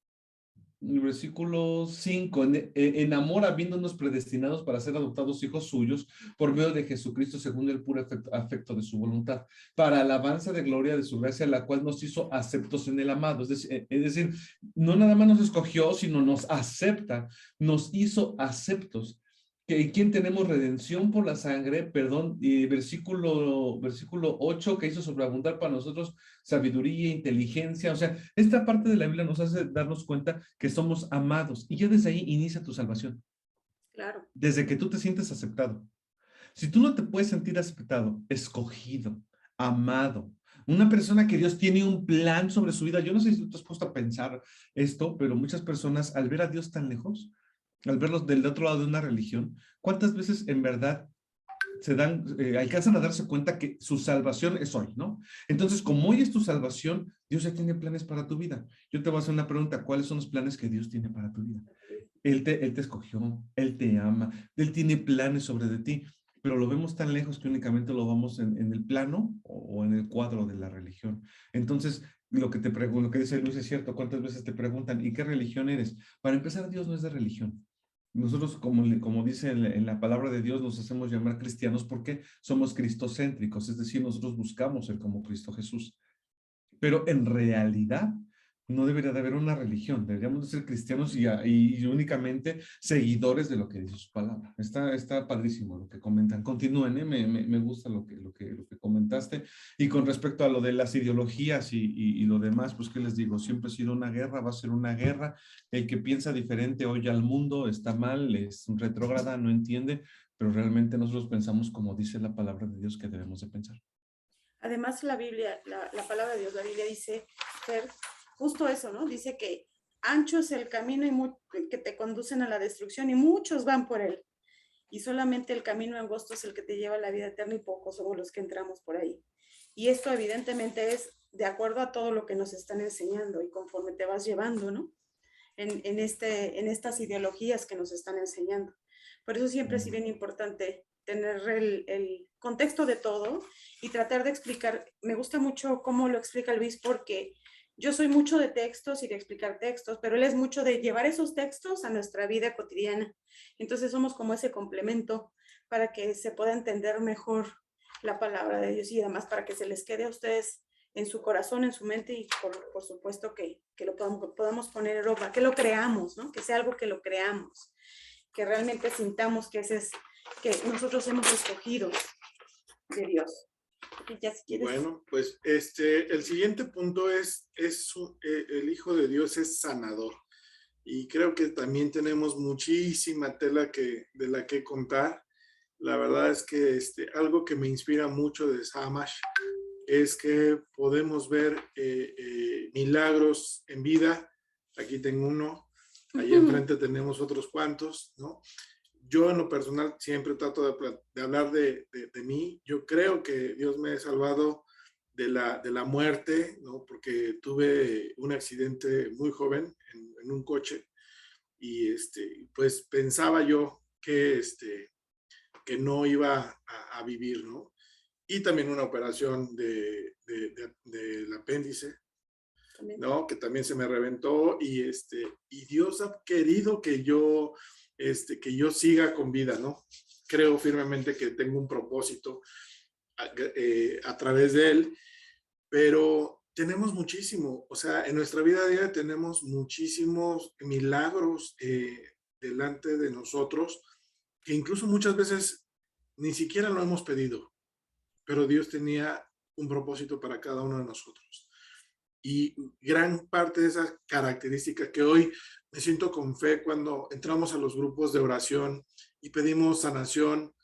C: 5, en amor habiéndonos predestinados para ser adoptados hijos suyos por medio de Jesucristo según el puro afecto de su voluntad, para alabanza de gloria de su gracia, la cual nos hizo aceptos en el amado. Es decir, no nada más nos escogió, sino nos acepta, nos hizo aceptos. ¿En quién tenemos redención por la sangre? Perdón, versículo 8, que hizo sobreabundar para nosotros sabiduría, inteligencia. O sea, esta parte de la Biblia nos hace darnos cuenta que somos amados y ya desde ahí inicia tu salvación.
B: Claro.
C: Desde que tú te sientes aceptado. Si tú no te puedes sentir aceptado, escogido, amado, una persona que Dios tiene un plan sobre su vida, yo no sé si tú te has puesto a pensar esto, pero muchas personas al ver a Dios tan lejos, al verlos del otro lado de una religión, ¿cuántas veces en verdad alcanzan a darse cuenta que su salvación es hoy, ¿no? Entonces, como hoy es tu salvación, Dios ya tiene planes para tu vida. Yo te voy a hacer una pregunta, ¿cuáles son los planes que Dios tiene para tu vida? Él te escogió, Él te ama, Él tiene planes sobre de ti, pero lo vemos tan lejos que únicamente lo vamos en el plano o en el cuadro de la religión. Entonces, lo que dice Luis es cierto, ¿cuántas veces te preguntan, ¿y qué religión eres? Para empezar, Dios no es de religión. Nosotros, como dice en la palabra de Dios, nos hacemos llamar cristianos porque somos cristocéntricos, es decir, nosotros buscamos ser como Cristo Jesús. Pero en realidad no debería de haber una religión, deberíamos de ser cristianos y únicamente seguidores de lo que dice su palabra. Está padrísimo lo que comentan. Continúen, me gusta lo que comentaste. Y con respecto a lo de las ideologías y lo demás, pues, ¿qué les digo? Siempre ha sido una guerra, va a ser una guerra. El que piensa diferente oye al mundo, está mal, es retrógrada, no entiende, pero realmente nosotros pensamos como dice la palabra de Dios que debemos de pensar.
B: Además, la Biblia, la palabra de Dios, la Biblia dice, Fer, justo eso, ¿no? Dice que ancho es el camino que te conducen a la destrucción y muchos van por él. Y solamente el camino angosto es el que te lleva a la vida eterna y pocos somos los que entramos por ahí. Y esto evidentemente es de acuerdo a todo lo que nos están enseñando y conforme te vas llevando, ¿no? En estas ideologías que nos están enseñando. Por eso siempre es bien importante tener el contexto de todo y tratar de explicar. Me gusta mucho cómo lo explica Luis, porque yo soy mucho de textos y de explicar textos, pero él es mucho de llevar esos textos a nuestra vida cotidiana. Entonces somos como ese complemento para que se pueda entender mejor la palabra de Dios y además para que se les quede a ustedes en su corazón, en su mente y por supuesto que lo podamos poner en obra, que lo creamos, ¿no? Que sea algo que lo creamos, que realmente sintamos que que nosotros hemos escogido de Dios. Ya, si quieres.
A: Bueno, pues el siguiente punto es el Hijo de Dios es sanador. Y creo que también tenemos muchísima tela de la que contar. La verdad es que algo que me inspira mucho de Samash es que podemos ver milagros en vida. Aquí tengo uno, allá enfrente tenemos otros cuantos, ¿no? Yo en lo personal siempre trato de hablar de mí. Yo creo que Dios me ha salvado de la muerte, ¿no? Porque tuve un accidente muy joven en un coche y pues pensaba yo que no iba a vivir, ¿no? Y también una operación del apéndice, ¿no? Que también se me reventó y Dios ha querido que yo que yo siga con vida, ¿no? Creo firmemente que tengo un propósito a través de él, pero tenemos muchísimo, o sea, en nuestra vida diaria tenemos muchísimos milagros delante de nosotros, que incluso muchas veces ni siquiera lo hemos pedido, pero Dios tenía un propósito para cada uno de nosotros. Y gran parte de esa característica que hoy me siento con fe cuando entramos a los grupos de oración y pedimos sanación,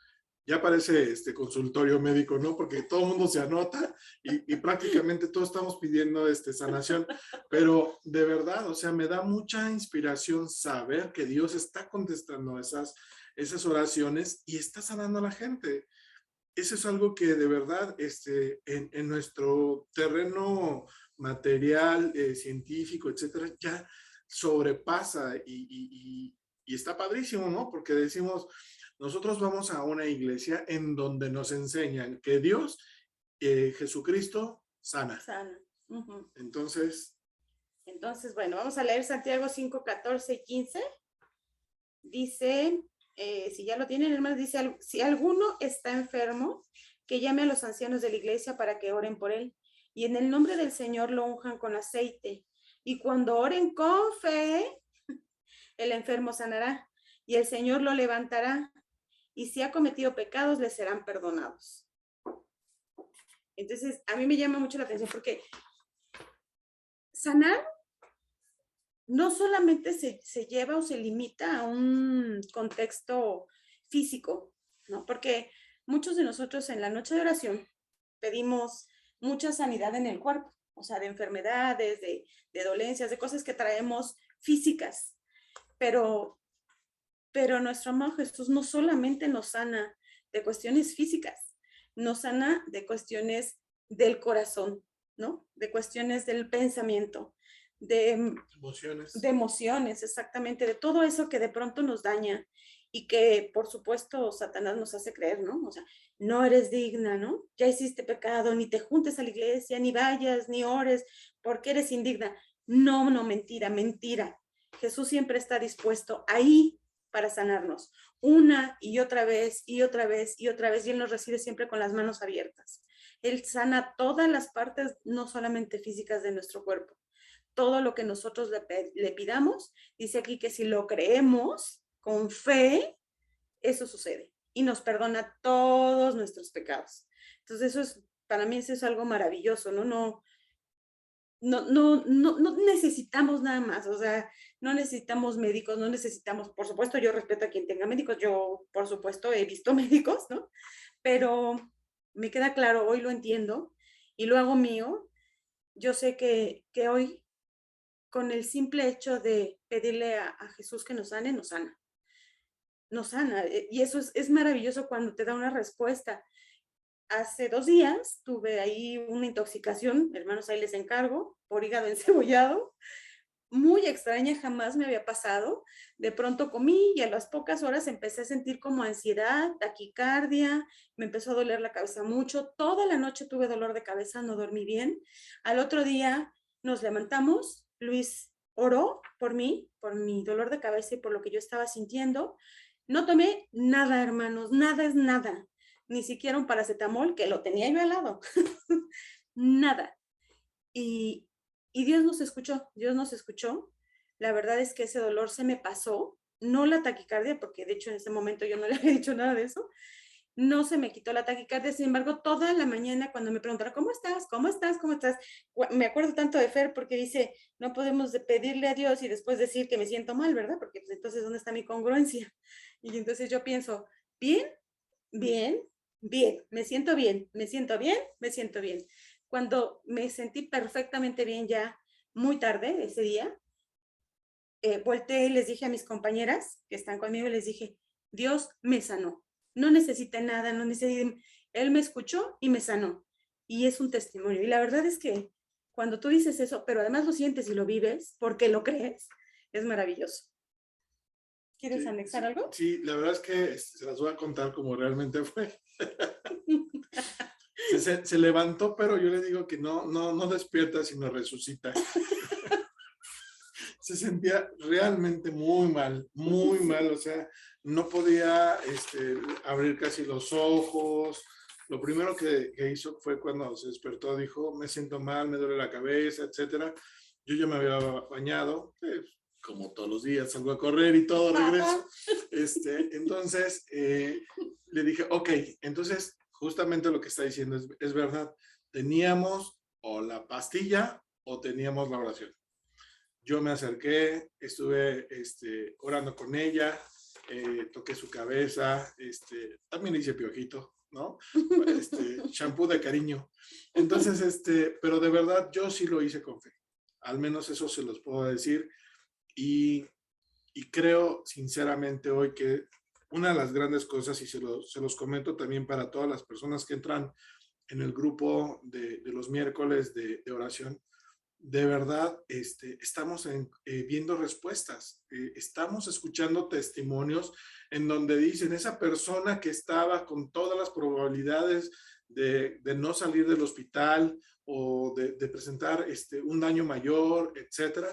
A: ya parece consultorio médico, ¿no? Porque todo el mundo se anota y prácticamente todos estamos pidiendo sanación, pero de verdad, o sea, me da mucha inspiración saber que Dios está contestando esas oraciones y está sanando a la gente. Eso es algo que de verdad en nuestro terreno material, científico, etcétera, ya sobrepasa y está padrísimo, ¿no? Porque decimos, nosotros vamos a una iglesia en donde nos enseñan que Dios, Jesucristo, sana.
B: Sana. Uh-huh.
A: Entonces,
B: bueno, vamos a leer Santiago 5, 14 y 15. Dice, si ya lo tienen, hermanos, dice, si alguno está enfermo, que llame a los ancianos de la iglesia para que oren por él. Y en el nombre del Señor lo unjan con aceite. Y cuando oren con fe, el enfermo sanará. Y el Señor lo levantará. Y si ha cometido pecados, le serán perdonados. Entonces, a mí me llama mucho la atención porque sanar no solamente se lleva o se limita a un contexto físico, ¿no? Porque muchos de nosotros en la noche de oración pedimos mucha sanidad en el cuerpo, o sea, de enfermedades, de dolencias, de cosas que traemos físicas, pero nuestro amado Jesús no solamente nos sana de cuestiones físicas, nos sana de cuestiones del corazón, ¿no? De cuestiones del pensamiento, de emociones, exactamente, de todo eso que de pronto nos daña y que, por supuesto, Satanás nos hace creer, ¿no? O sea, no eres digna, ¿no? Ya hiciste pecado, ni te juntes a la iglesia, ni vayas, ni ores, porque eres indigna. No, mentira. Jesús siempre está dispuesto ahí para sanarnos, una y otra vez, y otra vez, y otra vez, y Él nos recibe siempre con las manos abiertas. Él sana todas las partes, no solamente físicas de nuestro cuerpo. Todo lo que nosotros le pidamos, dice aquí que si lo creemos con fe, eso sucede y nos perdona todos nuestros pecados. Entonces eso es, para mí eso es algo maravilloso, ¿no? No necesitamos nada más, o sea, no necesitamos médicos, no necesitamos, por supuesto, yo respeto a quien tenga médicos, yo por supuesto he visto médicos, ¿no? Pero me queda claro, hoy lo entiendo y lo hago mío. Yo sé que hoy, con el simple hecho de pedirle a Jesús que nos sane, nos sana. Nos sana. Y eso es maravilloso cuando te da una respuesta. Hace 2 días tuve ahí una intoxicación, hermanos, ahí les encargo, por hígado encebollado. Muy extraña, jamás me había pasado. De pronto comí y a las pocas horas empecé a sentir como ansiedad, taquicardia, me empezó a doler la cabeza mucho. Toda la noche tuve dolor de cabeza, no dormí bien. Al otro día nos levantamos, Luis oró por mí, por mi dolor de cabeza y por lo que yo estaba sintiendo. No tomé nada, hermanos, nada es nada. Ni siquiera un paracetamol, que lo tenía yo al lado. Nada. Y Dios nos escuchó. La verdad es que ese dolor se me pasó, no la taquicardia, porque de hecho en ese momento yo no le había dicho nada de eso, no se me quitó la taquicardia. Sin embargo, toda la mañana cuando me preguntaron, ¿cómo estás? Me acuerdo tanto de Fer porque dice, no podemos pedirle a Dios y después decir que me siento mal, ¿verdad? Porque pues, entonces, ¿dónde está mi congruencia? Y entonces yo pienso, bien, me siento bien. Cuando me sentí perfectamente bien ya muy tarde ese día, volteé y les dije a mis compañeras que están conmigo, les dije, Dios me sanó. No necesité nada, Él me escuchó y me sanó. Y es un testimonio. Y la verdad es que cuando tú dices eso, pero además lo sientes y lo vives porque lo crees, es maravilloso. ¿Quieres anexar algo?
A: Sí, la verdad es que se las voy a contar como realmente fue. Se levantó, pero yo le digo que no despierta, sino resucita. se sentía realmente muy mal, o sea, no podía abrir casi los ojos. Lo primero que hizo fue cuando se despertó, dijo, me siento mal, me duele la cabeza, etcétera. Yo ya me había bañado, como todos los días, salgo a correr y todo, regreso. Entonces, le dije, ok, entonces, justamente lo que está diciendo es verdad. Teníamos o la pastilla o teníamos la oración. Yo me acerqué, estuve orando con ella, toqué su cabeza, también hice piojito, ¿no? Shampoo de cariño. Entonces, pero de verdad yo sí lo hice con fe. Al menos eso se los puedo decir. Y creo sinceramente hoy que una de las grandes cosas, y se los comento también para todas las personas que entran en el grupo de los miércoles de oración, de verdad estamos viendo respuestas, estamos escuchando testimonios en donde dicen esa persona que estaba con todas las probabilidades de no salir del hospital o de presentar un daño mayor, etcétera,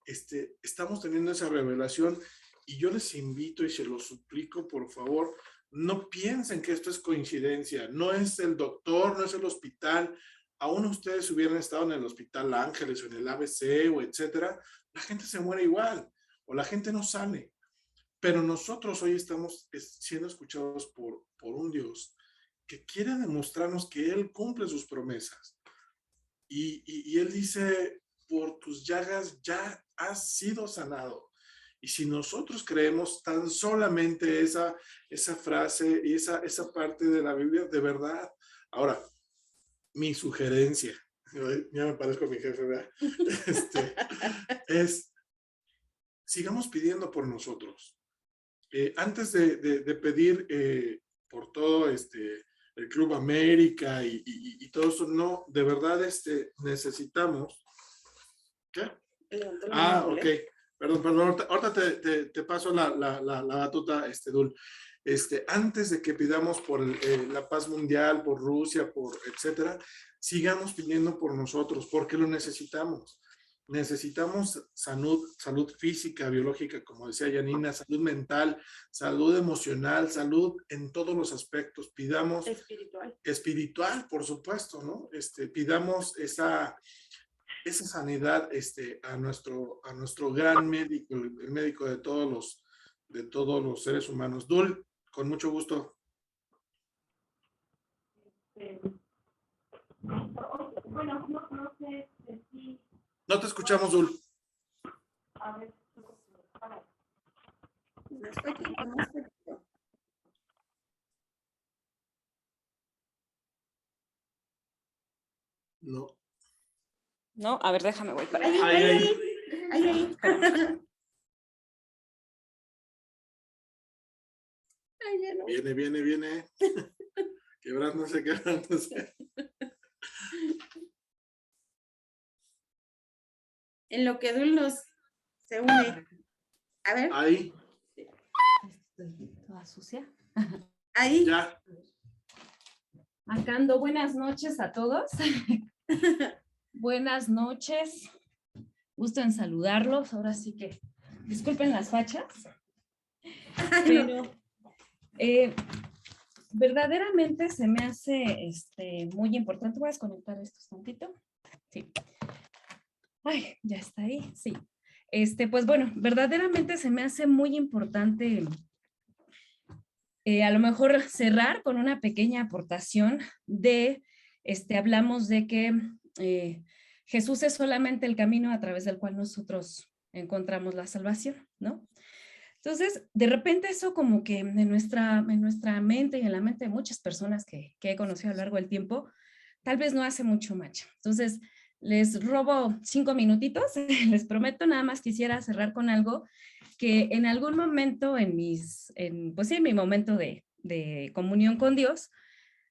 A: estamos teniendo esa revelación y yo les invito y se los suplico, por favor, no piensen que esto es coincidencia, no es el doctor, no es el hospital. Aún ustedes hubieran estado en el Hospital Ángeles o en el ABC o etcétera, la gente se muere igual o la gente no sale. Pero nosotros hoy estamos siendo escuchados por un Dios que quiere demostrarnos que Él cumple sus promesas. Y Él dice, por tus llagas ya has sido sanado. Y si nosotros creemos tan solamente esa frase y esa parte de la Biblia, de verdad. Ahora, mi sugerencia, ya me parezco a mi jefe, ¿verdad? Es, sigamos pidiendo por nosotros. Antes de pedir por todo el Club América y todo eso, no, de verdad necesitamos. ¿Qué? Ok. Perdón, ahorita te paso la batuta, Dul. Antes de que pidamos por la paz mundial, por Rusia, por etcétera, sigamos pidiendo por nosotros, porque lo necesitamos. Necesitamos salud física, biológica, como decía Janina, salud mental, salud emocional, salud en todos los aspectos. Pidamos espiritual, por supuesto, ¿no? Pidamos esa sanidad a nuestro gran médico, el médico de todos los seres humanos. Dul, con mucho gusto.
D: Bueno, no sé si...
A: No te escuchamos, Dul.
D: A ver,
A: No.
D: No, a ver, déjame, voy para
B: allá. Ahí.
A: Viene. Quebrándose.
B: En lo que Dul se une. A ver.
A: Ahí.
D: Estoy toda sucia.
B: Ahí.
A: Ya.
D: Acá ando. Buenas noches a todos. Buenas noches. Gusto en saludarlos. Ahora sí que disculpen las fachas. Pero verdaderamente se me hace muy importante. Voy a desconectar esto un tantito. Sí. Ay, ya está ahí. Sí. Pues bueno, verdaderamente se me hace muy importante a lo mejor cerrar con una pequeña aportación de, hablamos de que Jesús es solamente el camino a través del cual nosotros encontramos la salvación, ¿no? Entonces, de repente eso como que en nuestra mente y en la mente de muchas personas que he conocido a lo largo del tiempo, tal vez no hace mucho match. Entonces, les robo 5 minutitos, les prometo, nada más quisiera cerrar con algo que en algún momento pues sí, en mi momento de comunión con Dios,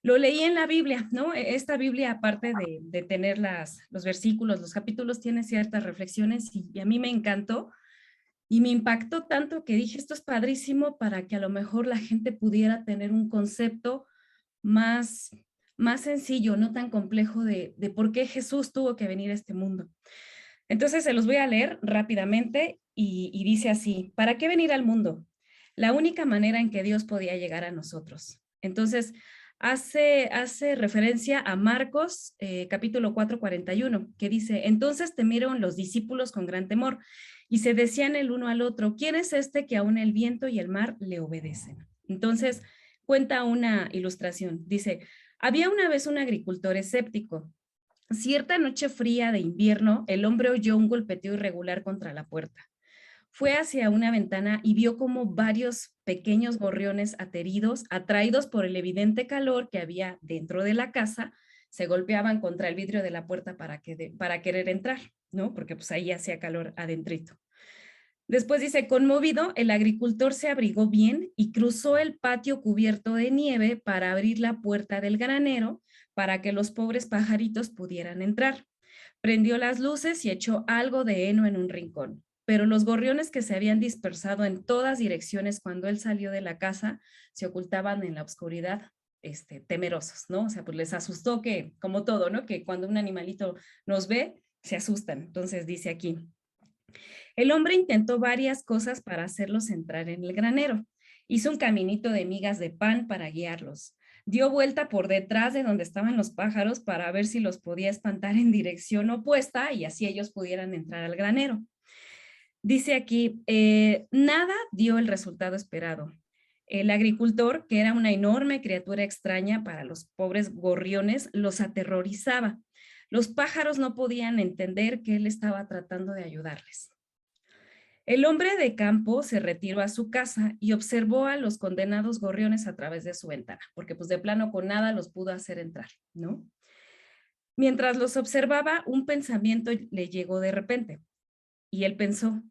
D: lo leí en la Biblia, ¿no? Esta Biblia, aparte de tener los versículos, los capítulos, tiene ciertas reflexiones y a mí me encantó y me impactó tanto que dije, esto es padrísimo para que a lo mejor la gente pudiera tener un concepto más sencillo, no tan complejo de por qué Jesús tuvo que venir a este mundo. Entonces se los voy a leer rápidamente y dice así: ¿para qué venir al mundo? La única manera en que Dios podía llegar a nosotros. Entonces, hace referencia a Marcos capítulo 4:41, que dice: entonces temieron los discípulos con gran temor y se decían el uno al otro: ¿quién es este que aún el viento y el mar le obedecen? Entonces, cuenta una ilustración. Dice: había una vez un agricultor escéptico. Cierta noche fría de invierno, el hombre oyó un golpeteo irregular contra la puerta. Fue hacia una ventana y vio como varios pequeños gorriones ateridos, atraídos por el evidente calor que había dentro de la casa, se golpeaban contra el vidrio de la puerta para querer entrar, ¿no? Porque pues ahí hacía calor adentrito. Después dice: conmovido, el agricultor se abrigó bien y cruzó el patio cubierto de nieve para abrir la puerta del granero para que los pobres pajaritos pudieran entrar. Prendió las luces y echó algo de heno en un rincón. Pero los gorriones que se habían dispersado en todas direcciones cuando él salió de la casa se ocultaban en la oscuridad, temerosos, ¿no? O sea, pues les asustó que, como todo, ¿no? Que cuando un animalito nos ve, se asustan. Entonces dice aquí: el hombre intentó varias cosas para hacerlos entrar en el granero. Hizo un caminito de migas de pan para guiarlos. Dio vuelta por detrás de donde estaban los pájaros para ver si los podía espantar en dirección opuesta y así ellos pudieran entrar al granero. Dice aquí, nada dio el resultado esperado. El agricultor, que era una enorme criatura extraña para los pobres gorriones, los aterrorizaba. Los pájaros no podían entender que él estaba tratando de ayudarles. El hombre de campo se retiró a su casa y observó a los condenados gorriones a través de su ventana, porque pues de plano con nada los pudo hacer entrar, ¿no? Mientras los observaba, un pensamiento le llegó de repente y él pensó: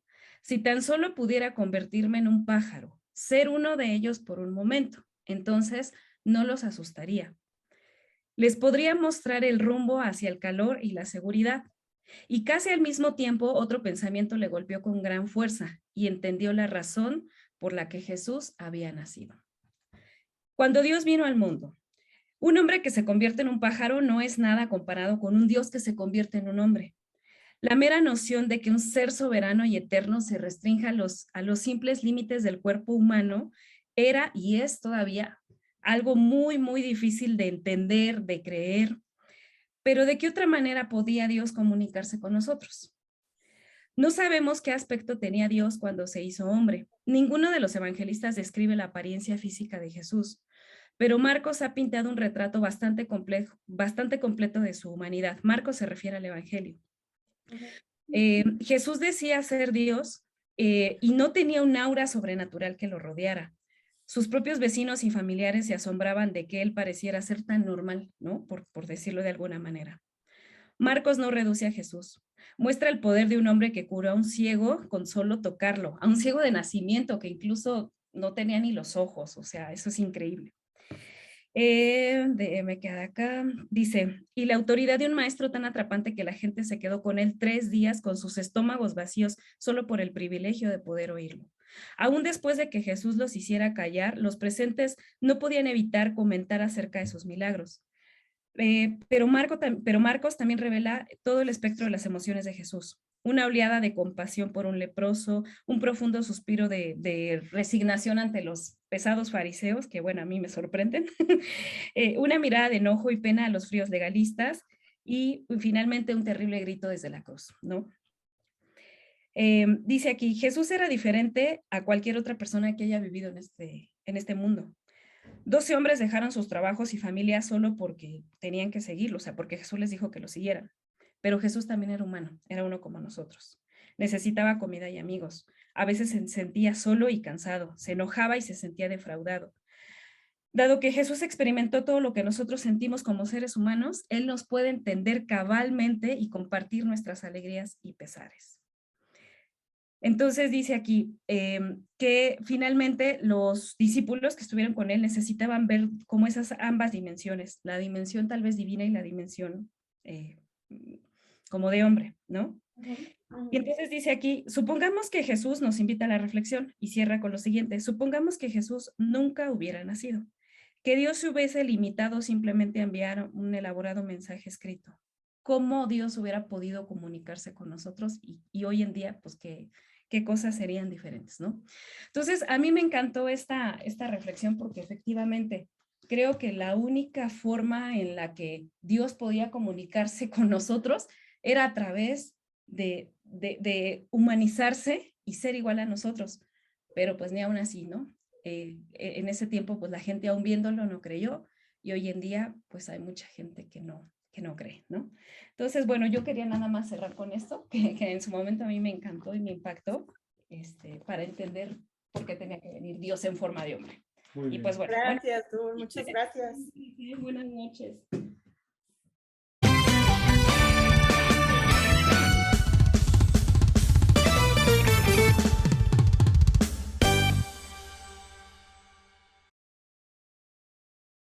D: si tan solo pudiera convertirme en un pájaro, ser uno de ellos por un momento, entonces no los asustaría. Les podría mostrar el rumbo hacia el calor y la seguridad. Y casi al mismo tiempo otro pensamiento le golpeó con gran fuerza y entendió la razón por la que Jesús había nacido. Cuando Dios vino al mundo, un hombre que se convierte en un pájaro no es nada comparado con un Dios que se convierte en un hombre. La mera noción de que un ser soberano y eterno se restrinja a los simples límites del cuerpo humano era y es todavía algo muy, muy difícil de entender, de creer. Pero ¿de qué otra manera podía Dios comunicarse con nosotros? No sabemos qué aspecto tenía Dios cuando se hizo hombre. Ninguno de los evangelistas describe la apariencia física de Jesús, pero Marcos ha pintado un retrato bastante completo de su humanidad. Marcos se refiere al evangelio. Jesús decía ser Dios y no tenía un aura sobrenatural que lo rodeara. Sus propios vecinos y familiares se asombraban de que él pareciera ser tan normal, ¿no? Por decirlo de alguna manera. Marcos no reduce a Jesús. Muestra el poder de un hombre que curó a un ciego con solo tocarlo, a un ciego de nacimiento que incluso no tenía ni los ojos. O sea, eso es increíble. Me queda acá. Dice: y la autoridad de un maestro tan atrapante que la gente se quedó con él 3 días con sus estómagos vacíos solo por el privilegio de poder oírlo. Aún después de que Jesús los hiciera callar, los presentes no podían evitar comentar acerca de sus milagros. Pero Marcos también revela todo el espectro de las emociones de Jesús. Una oleada de compasión por un leproso, un profundo suspiro de resignación ante los pesados fariseos, que bueno, a mí me sorprenden, una mirada de enojo y pena a los fríos legalistas y finalmente un terrible grito desde la cruz, ¿no? Dice aquí: Jesús era diferente a cualquier otra persona que haya vivido en este mundo. 12 hombres dejaron sus trabajos y familias solo porque tenían que seguirlo, o sea, porque Jesús les dijo que lo siguieran. Pero Jesús también era humano, era uno como nosotros. Necesitaba comida y amigos. A veces se sentía solo y cansado, se enojaba y se sentía defraudado. Dado que Jesús experimentó todo lo que nosotros sentimos como seres humanos, Él nos puede entender cabalmente y compartir nuestras alegrías y pesares. Entonces dice aquí que finalmente los discípulos que estuvieron con él necesitaban ver como esas ambas dimensiones, la dimensión tal vez divina y la dimensión como de hombre, ¿no? Y entonces dice aquí: supongamos que Jesús nos invita a la reflexión y cierra con lo siguiente: supongamos que Jesús nunca hubiera nacido, que Dios se hubiese limitado simplemente a enviar un elaborado mensaje escrito. cómo Dios hubiera podido comunicarse con nosotros y hoy en día, pues, qué cosas serían diferentes, ¿no? Entonces, a mí me encantó esta reflexión porque efectivamente creo que la única forma en la que Dios podía comunicarse con nosotros era a través de humanizarse y ser igual a nosotros, pero pues ni aún así, ¿no? En ese tiempo, pues la gente aún viéndolo no creyó y hoy en día, pues hay mucha gente que no cree, ¿no? Entonces, bueno, yo quería nada más cerrar con esto, que en su momento a mí me encantó y me impactó, para entender por qué tenía que venir Dios en forma de hombre.
C: Muy
D: Y
C: bien.
D: pues bueno,
B: Gracias, Dul, muchas gracias.
D: buenas noches.